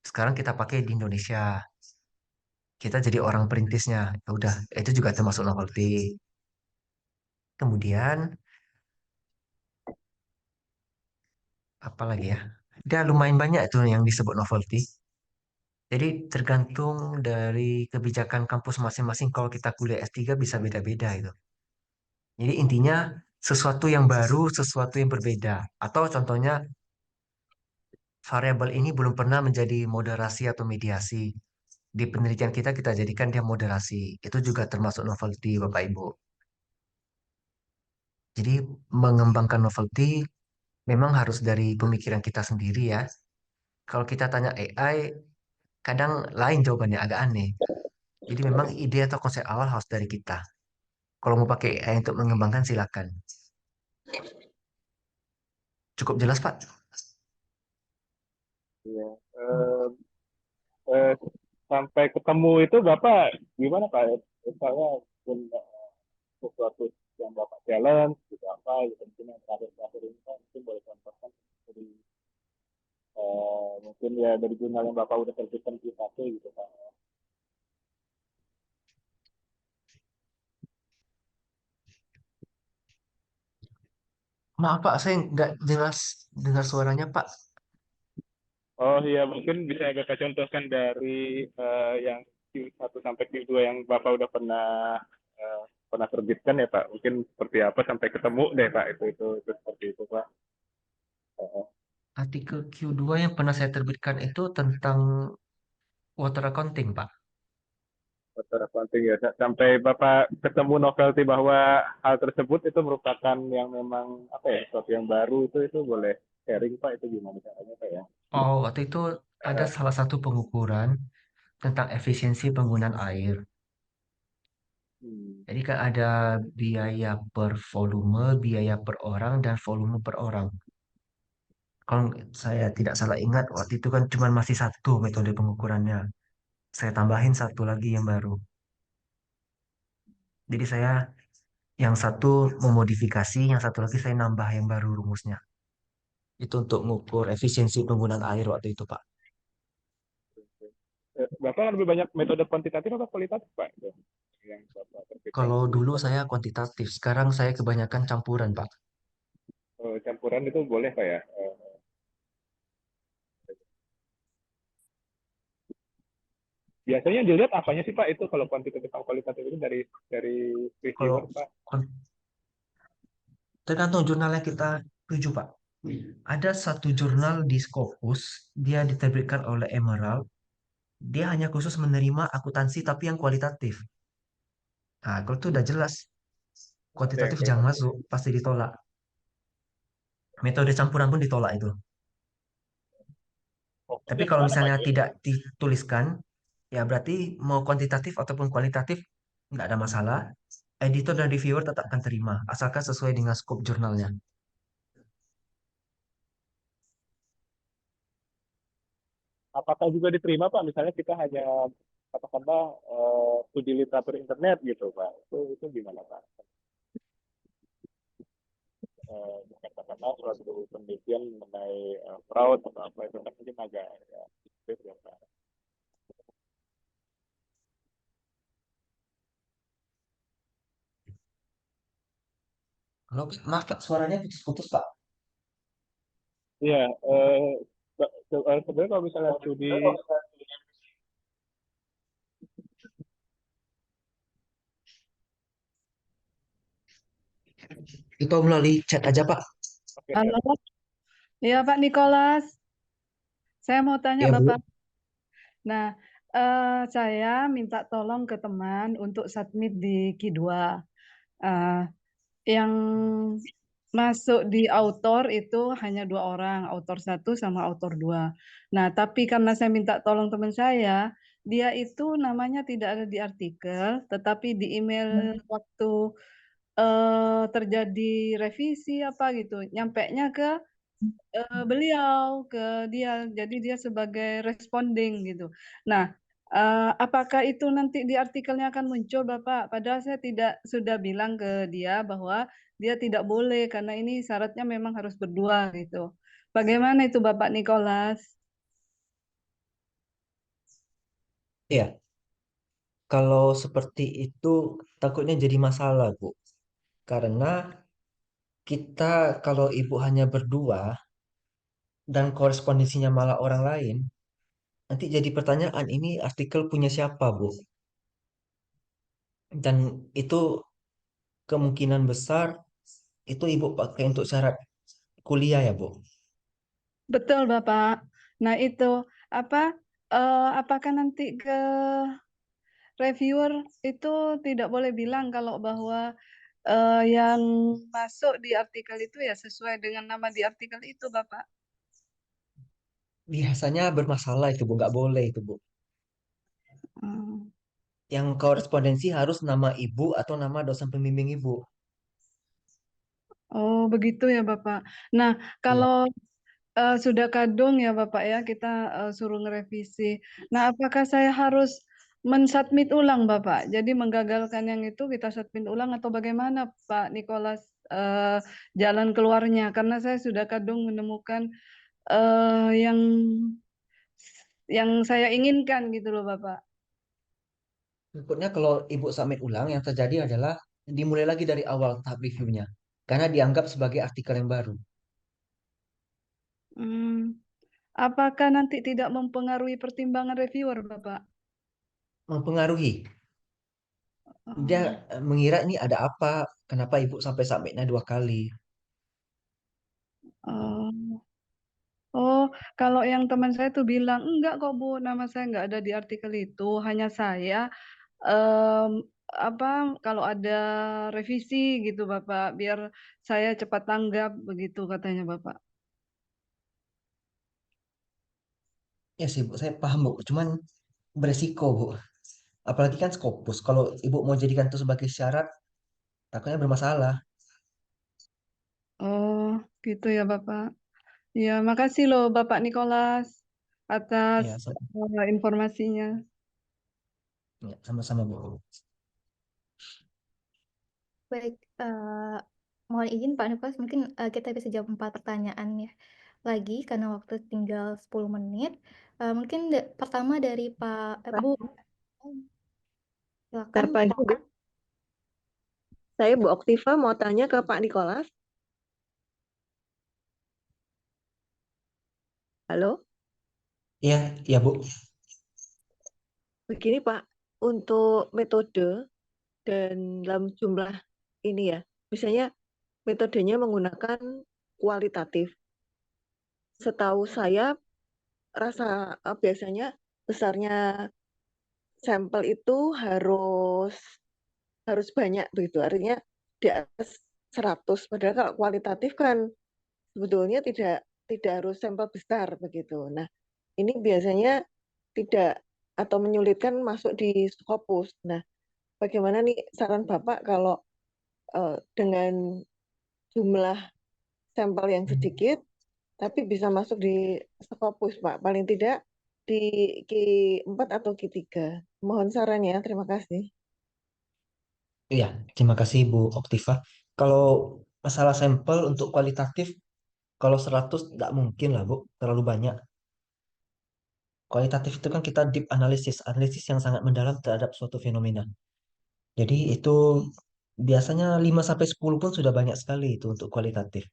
Sekarang kita pakai di Indonesia. Kita jadi orang perintisnya. Ya udah, itu juga termasuk novelty. Kemudian, apa lagi ya? Dia lumayan banyak itu yang disebut novelty. Jadi tergantung dari kebijakan kampus masing-masing. Kalau kita kuliah S3 bisa beda-beda itu. Jadi intinya sesuatu yang baru, sesuatu yang berbeda. Atau contohnya variabel ini belum pernah menjadi moderasi atau mediasi. Di penelitian kita jadikan dia moderasi. Itu juga termasuk novelty, Bapak Ibu. Jadi mengembangkan novelty memang harus dari pemikiran kita sendiri ya. Kalau kita tanya AI, kadang lain jawabannya agak aneh. Jadi memang ide atau konsep awal harus dari kita. Kalau mau pakai AI untuk mengembangkan silakan. Cukup jelas, Pak? Iya. Eh, sampai ketemu itu Bapak gimana Pak? Misalnya punya sesuatu yang Bapak challenge gitu apa gitu mungkin yang terakhir ini kan mungkin boleh contohkan dari mungkin ya dari jurnal yang Bapak udah terbitkan di KP gitu Pak. Maaf Pak, saya nggak jelas dengar suaranya Pak. Oh iya mungkin bisa agak contohkan dari yang Q1 sampai Q2 yang Bapak udah eh, pernah terbitkan ya Pak. Mungkin seperti apa sampai ketemu deh Pak itu seperti itu Pak. Eh, Artikel Q2 yang pernah saya terbitkan itu tentang water accounting Pak. Faktor accounting ya sampai Bapak ketemu novelty bahwa hal tersebut itu merupakan yang memang apa ya sesuatu yang baru itu boleh sharing Pak itu gimana caranya Pak ya? Oh, waktu itu ada Eh, salah satu pengukuran tentang efisiensi penggunaan air. hmm, Jadi kan ada biaya per volume, biaya per orang, dan volume per orang. Kalau saya tidak salah ingat, waktu itu kan cuma masih satu metode pengukurannya. Saya tambahin satu lagi yang baru. Jadi saya yang satu memodifikasi, yang satu lagi saya nambah yang baru rumusnya. Itu untuk mengukur efisiensi penggunaan air waktu itu, Pak. Bapak kan lebih banyak metode kuantitatif atau kualitatif Pak? Itu yang Bapak terbitkan Kalau di dulu saya kuantitatif, sekarang saya kebanyakan campuran, Pak. campuran itu boleh Pak ya? Biasanya dilihat apanya sih Pak itu kalau kuantitatif atau kualitatif itu dari Kalau reviewer Pak? kon- tergantung jurnal yang kita tuju, Pak. Ada satu jurnal di Scopus, dia diterbitkan oleh Emerald. Dia hanya khusus menerima akuntansi tapi yang kualitatif. Nah, kalau itu udah jelas, Ada yang kuantitatif jangan kualitatif. masuk, pasti ditolak. Metode campuran pun ditolak itu. Tapi Fokusnya kalau kemana Pak? misalnya tidak dituliskan, ya berarti mau kuantitatif ataupun kualitatif nggak ada masalah. Editor dan reviewer tetap akan terima, asalkan sesuai dengan scope jurnalnya. Apakah juga diterima Pak? Misalnya kita hanya katakanlah studi literatur internet gitu Pak. Itu gimana Pak? Katakanlah suatu penelitian mengenai fraud atau apa itu kan mungkin agak ya, sulit ya Pak. Halo, maaf Pak, suaranya putus-putus Pak. Iya, sebenarnya kalau misalnya studi Itu melalui chat aja Pak. oke, Halo, iya Pak Nikolas. Saya mau tanya Iya Bapak. Bu. Nah, saya minta tolong ke teman untuk submit di Q2. Eh, yang masuk di autor itu hanya 2 orang, autor 1 sama autor 2. Nah, tapi karena saya minta tolong teman saya, dia itu namanya tidak ada di artikel, tetapi di email waktu terjadi revisi apa gitu, nyampenya ke beliau ke dia, jadi dia sebagai responding gitu. Nah, Apakah itu nanti di artikelnya akan muncul, Bapak? Padahal saya tidak sudah bilang ke dia bahwa dia tidak boleh karena ini syaratnya memang harus berdua gitu. Bagaimana itu Bapak Nicholas? Ya, kalau seperti itu takutnya jadi masalah, Bu. Karena kita kalau ibu hanya berdua dan korespondensinya malah orang lain, nanti jadi pertanyaan ini artikel punya siapa, Bu? Dan itu kemungkinan besar itu ibu pakai untuk syarat kuliah ya, Bu. Betul, Bapak. Nah, itu apa apakah nanti ke reviewer itu tidak boleh bilang kalau bahwa yang masuk di artikel itu ya sesuai dengan nama di artikel itu, Bapak? Biasanya bermasalah itu, Bu. Nggak boleh itu, Bu. Hmm. Yang korespondensi harus nama ibu atau nama dosen pembimbing ibu. Oh, begitu ya, Bapak. Nah, Iya. kalau sudah kadung ya Bapak ya, kita suruh ngerevisi. Nah, apakah saya harus mensubmit ulang Bapak? Jadi menggagalkan yang itu kita submit ulang atau bagaimana Pak Nicholas jalan keluarnya? Karena saya sudah kadung menemukan yang saya inginkan gitu loh Bapak. Berikutnya kalau ibu submit ulang, yang terjadi adalah dimulai lagi dari awal tahap reviewnya. Karena dianggap sebagai artikel yang baru. Hmm, apakah nanti tidak mempengaruhi pertimbangan reviewer Bapak? Mempengaruhi. Dia Oh. mengira ini ada apa, kenapa ibu sampai submitnya 2 kali. Oh. Oh, kalau yang teman saya tuh bilang, enggak kok Bu, nama saya enggak ada di artikel itu, hanya saya em, apa kalau ada revisi gitu Bapak, biar saya cepat tanggap begitu katanya Bapak. Ya sih, Bu, saya paham, Bu. Cuman beresiko, Bu. Apalagi kan Scopus. Kalau ibu mau jadikan itu sebagai syarat, takutnya bermasalah. Oh, gitu ya Bapak. Ya, makasih loh Bapak Nicholas atas Ya, informasinya. ya, sama-sama, Bu. Baik, mohon izin Pak Nikolas, mungkin kita bisa jawab 4 pertanyaan ya lagi karena waktu tinggal 10 menit. Mungkin pertama dari Bu, Bentar, silakan. Pak Juga. Saya Bu Oktiva mau tanya ke Pak Nikolas. Halo, Iya, iya, Bu. begini Pak, untuk metode dan dalam jumlah ini ya, misalnya metodenya menggunakan kualitatif. Setahu saya, biasanya besarnya sampel itu harus harus banyak begitu. Artinya di atas 100. Padahal kalau kualitatif kan sebetulnya tidak harus sampel besar begitu. Nah, ini biasanya tidak atau menyulitkan masuk di Scopus. Nah, bagaimana nih saran Bapak kalau dengan jumlah sampel yang sedikit tapi bisa masuk di Scopus, Pak? Paling tidak di Q4 atau Q3. Mohon saran ya, terima kasih. Iya, terima kasih Bu Oktiva. Kalau masalah sampel untuk kualitatif, kalau 100 nggak mungkin lah Bu, terlalu banyak. Kualitatif itu kan kita deep analisis, analisis yang sangat mendalam terhadap suatu fenomena. Jadi itu biasanya 5 sampai 10 pun sudah banyak sekali itu untuk kualitatif.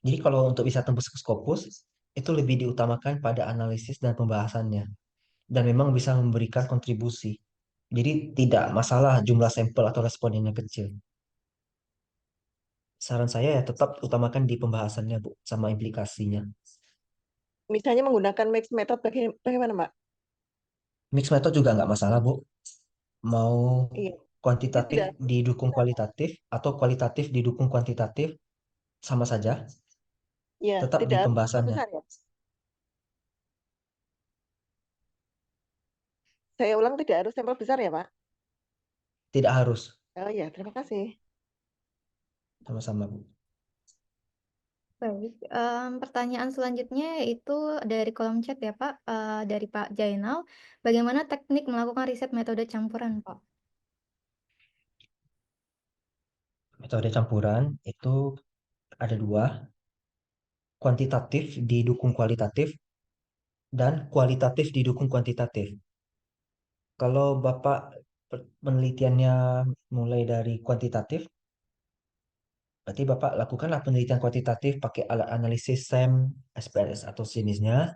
Jadi kalau untuk bisa tembus ke Scopus, itu lebih diutamakan pada analisis dan pembahasannya. Dan memang bisa memberikan kontribusi. Jadi tidak masalah jumlah sampel atau respondennya kecil. Saran saya ya tetap utamakan di pembahasannya, Bu, sama implikasinya. Misalnya menggunakan mix method bagaimana, Mbak? Mix method juga nggak masalah, Bu. Mau Iya, itu kuantitatif tidak didukung kualitatif atau kualitatif didukung kuantitatif, sama saja, ya, tetap di tidak harus sampel pembahasannya. besar ya. Saya ulang tidak harus sampel besar ya, Pak. Tidak harus. Oh ya, terima kasih. Sama-sama, Bu. Baik, pertanyaan selanjutnya yaitu dari kolom chat ya, Pak, dari Pak Jainal. Bagaimana teknik melakukan riset metode campuran, Pak? Metode campuran itu ada dua, kuantitatif didukung kualitatif dan kualitatif didukung kuantitatif. Kalau Bapak penelitiannya mulai dari kuantitatif, berarti Bapak lakukanlah penelitian kuantitatif pakai alat analisis SEM, SPSS atau sejenisnya.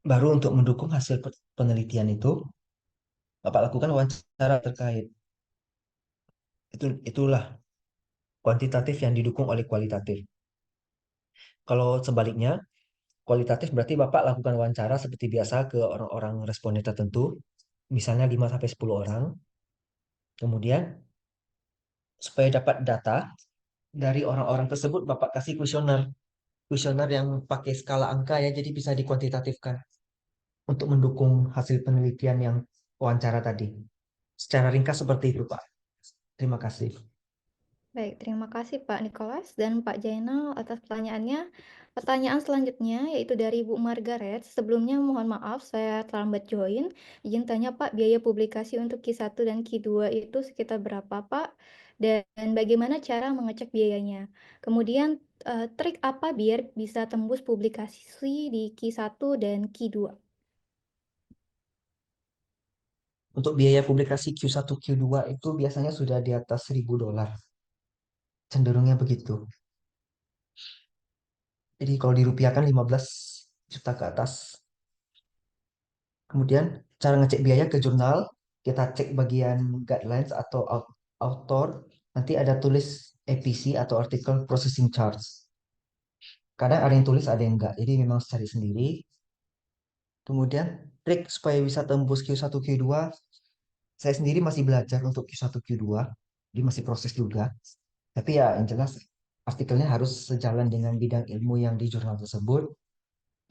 Baru untuk mendukung hasil penelitian itu, Bapak lakukan wawancara terkait. Itulah kuantitatif yang didukung oleh kualitatif. Kalau sebaliknya, kualitatif berarti Bapak lakukan wawancara seperti biasa ke orang-orang responden tertentu, misalnya 5-10 orang. Kemudian, supaya dapat data dari orang-orang tersebut, Bapak kasih kuesioner. Kuesioner yang pakai skala angka ya, jadi bisa dikuantitatifkan untuk mendukung hasil penelitian yang wawancara tadi. Secara ringkas seperti itu, Pak. Terima kasih. Baik, terima kasih Pak Nicholas dan Pak Jainal atas pertanyaannya. Pertanyaan selanjutnya yaitu dari Bu Margaret. Sebelumnya mohon maaf saya terlambat join. Izin tanya Pak, biaya publikasi untuk Q1 dan Q2 itu sekitar berapa Pak? Dan bagaimana cara mengecek biayanya? Kemudian trik apa biar bisa tembus publikasi di Q1 dan Q2? Untuk biaya publikasi Q1, Q2 itu biasanya sudah di atas $1.000. Cenderungnya begitu. Jadi kalau dirupiahkan 15 juta ke atas. Kemudian cara ngecek biaya ke jurnal, kita cek bagian guidelines atau author, nanti ada tulis APC atau Article Processing Charge. Kadang ada yang tulis, ada yang enggak. Jadi memang cari sendiri. Kemudian trik supaya bisa tembus Q1, Q2, saya sendiri masih belajar untuk Q1, Q2. Jadi masih proses juga. Tapi ya yang jelas artikelnya harus sejalan dengan bidang ilmu yang di jurnal tersebut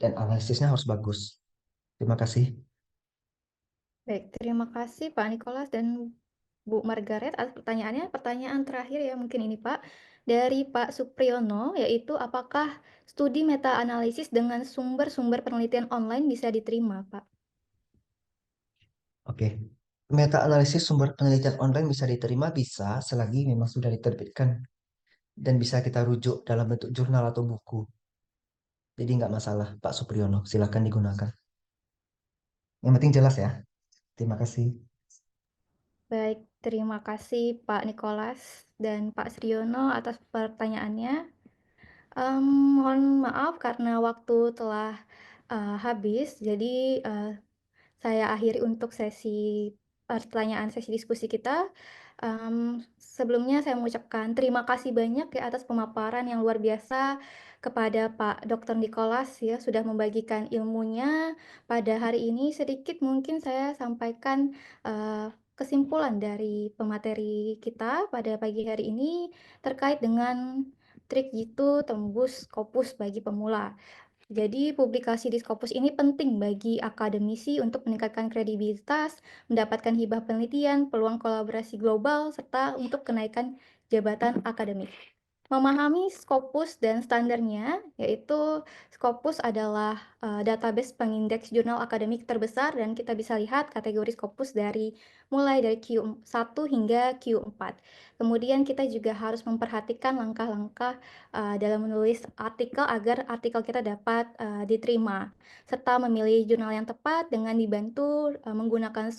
dan analisisnya harus bagus. Terima kasih. Baik, terima kasih Pak Nicholas dan Bu Margaret atas pertanyaannya. Pertanyaan terakhir ya mungkin ini Pak, dari Pak Supriyono, yaitu apakah studi meta-analisis dengan sumber-sumber penelitian online bisa diterima Pak? Oke. Meta-analisis sumber penelitian online bisa diterima, bisa selagi memang sudah diterbitkan dan bisa kita rujuk dalam bentuk jurnal atau buku. Jadi nggak masalah, Pak Supriyono. Silakan digunakan. Yang penting jelas ya. Terima kasih. Baik, terima kasih Pak Nicholas dan Pak Sriono atas pertanyaannya. Mohon maaf karena waktu telah habis, jadi saya akhiri untuk sesi pertanyaan sesi diskusi kita. Sebelumnya saya mengucapkan terima kasih banyak ya atas pemaparan yang luar biasa kepada Pak Dr. Nicholas ya sudah membagikan ilmunya pada hari ini. Sedikit mungkin saya sampaikan kesimpulan dari pemateri kita pada pagi hari ini terkait dengan trik jitu tembus Scopus bagi pemula. Jadi publikasi di Scopus ini penting bagi akademisi untuk meningkatkan kredibilitas, mendapatkan hibah penelitian, peluang kolaborasi global, serta untuk kenaikan jabatan akademik. Memahami Scopus dan standarnya, yaitu Scopus adalah database pengindeks jurnal akademik terbesar dan kita bisa lihat kategori Scopus mulai dari Q1 hingga Q4. Kemudian kita juga harus memperhatikan langkah-langkah dalam menulis artikel agar artikel kita dapat diterima, serta memilih jurnal yang tepat dengan dibantu menggunakan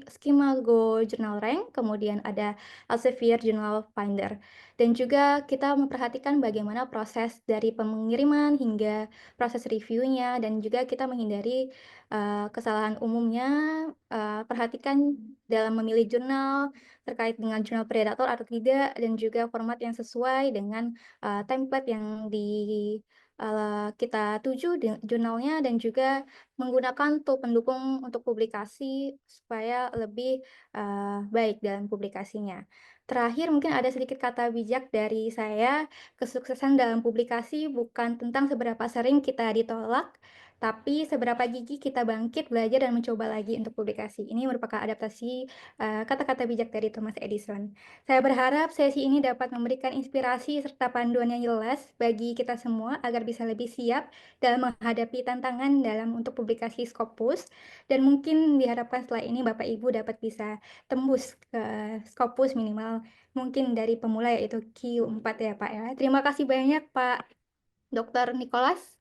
skema Go Journal Rank, kemudian ada Elsevier Journal Finder. Dan juga kita memperhatikan bagaimana proses dari pengiriman hingga proses reviewnya dan juga kita menghindari kesalahan umumnya. Perhatikan dalam memilih jurnal terkait dengan jurnal predator atau tidak dan juga format yang sesuai dengan template yang kita tuju di jurnalnya dan juga menggunakan tool pendukung untuk publikasi supaya lebih baik dalam publikasinya. Terakhir, mungkin ada sedikit kata bijak dari saya, kesuksesan dalam publikasi bukan tentang seberapa sering kita ditolak, Tapi seberapa gigih kita bangkit, belajar, dan mencoba lagi untuk publikasi. Ini merupakan adaptasi kata-kata bijak dari Thomas Edison. Saya berharap sesi ini dapat memberikan inspirasi serta panduan yang jelas bagi kita semua agar bisa lebih siap dalam menghadapi tantangan dalam untuk publikasi Scopus. Dan mungkin diharapkan setelah ini Bapak Ibu dapat bisa tembus ke Scopus minimal mungkin dari pemula yaitu Q4 ya Pak ya. Terima kasih banyak Pak Dr. Nicholas.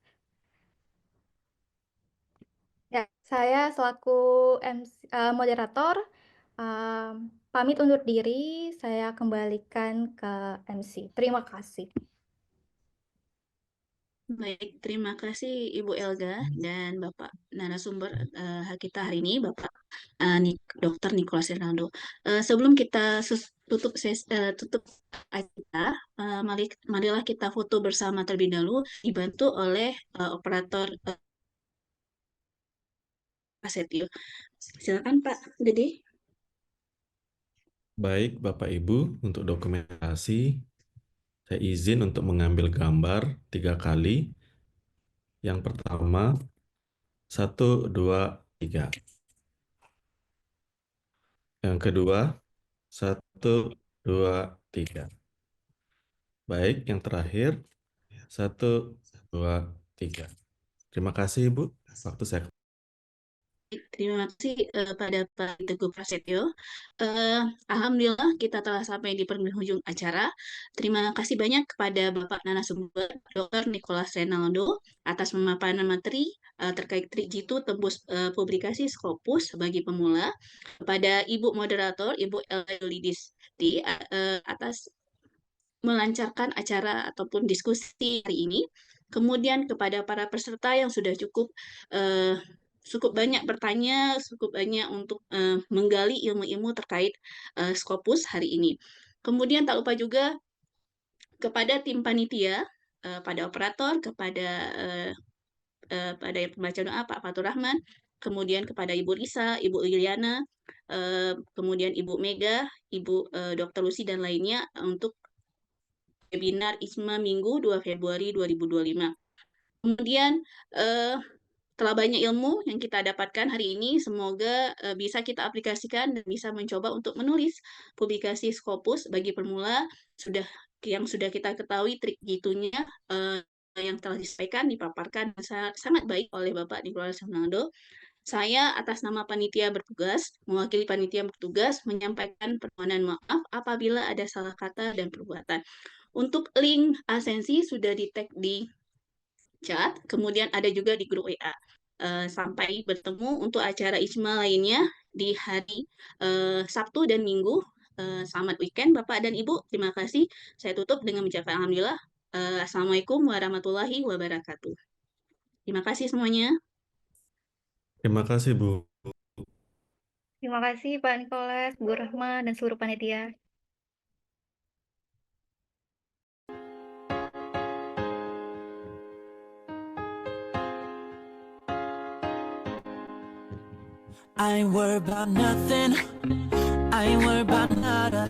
Ya, saya selaku moderator pamit undur diri, saya kembalikan ke MC. Terima kasih. Baik, terima kasih Ibu Elga dan Bapak narasumber kita hari ini, Bapak Dr. Nicholas Rinaldo. Sebelum kita tutup acara, marilah kita foto bersama terlebih dahulu, dibantu oleh operator Prasetyo. Silakan Pak Dede. Baik, Bapak Ibu, untuk dokumentasi, saya izin untuk mengambil gambar 3 kali. Yang pertama, 1, 2, 3. Yang kedua, 1, 2, 3. Baik, yang terakhir, 1, 2, 3. Terima kasih, Ibu. Waktu saya. Terima kasih pada Pak Teguh Prasetyo. Alhamdulillah kita telah sampai di penghujung acara. Terima kasih banyak kepada Bapak narasumber Dr. Nicholas Rinaldo atas pemaparan materi terkait G2 tembus publikasi Scopus bagi pemula. Kepada Ibu Moderator, Ibu Elidisti atas melancarkan acara ataupun diskusi hari ini. Kemudian kepada para peserta yang sudah cukup banyak bertanya, cukup banyak untuk menggali ilmu-ilmu terkait Scopus hari ini. Kemudian tak lupa juga kepada tim panitia, pada operator, kepada pembaca doa Pak Fatur Rahman, kemudian kepada Ibu Risa, Ibu Liliana, kemudian Ibu Mega, Ibu Dr. Lucy dan lainnya untuk webinar ISMA Minggu 2 Februari 2025. Kemudian telah banyak ilmu yang kita dapatkan hari ini, semoga bisa kita aplikasikan dan bisa mencoba untuk menulis publikasi Scopus bagi pemula yang sudah kita ketahui trik gitunya yang telah disampaikan, dipaparkan sangat baik oleh Bapak Nicholas Rinaldo. Saya atas nama panitia bertugas, mewakili panitia bertugas, menyampaikan permohonan maaf apabila ada salah kata dan perbuatan. Untuk link Asensi sudah di-tag di chat, kemudian ada juga di grup WA. Sampai bertemu untuk acara ISMA lainnya di hari Sabtu dan Minggu. Selamat weekend Bapak dan Ibu. Terima kasih. Saya tutup dengan mengucapkan alhamdulillah. Assalamualaikum warahmatullahi wabarakatuh. Terima kasih semuanya. Terima kasih, Bu. Terima kasih Pak Nicholas, Bu Rahma, dan seluruh panitia. I ain't worried about nothing. I ain't worried about nada.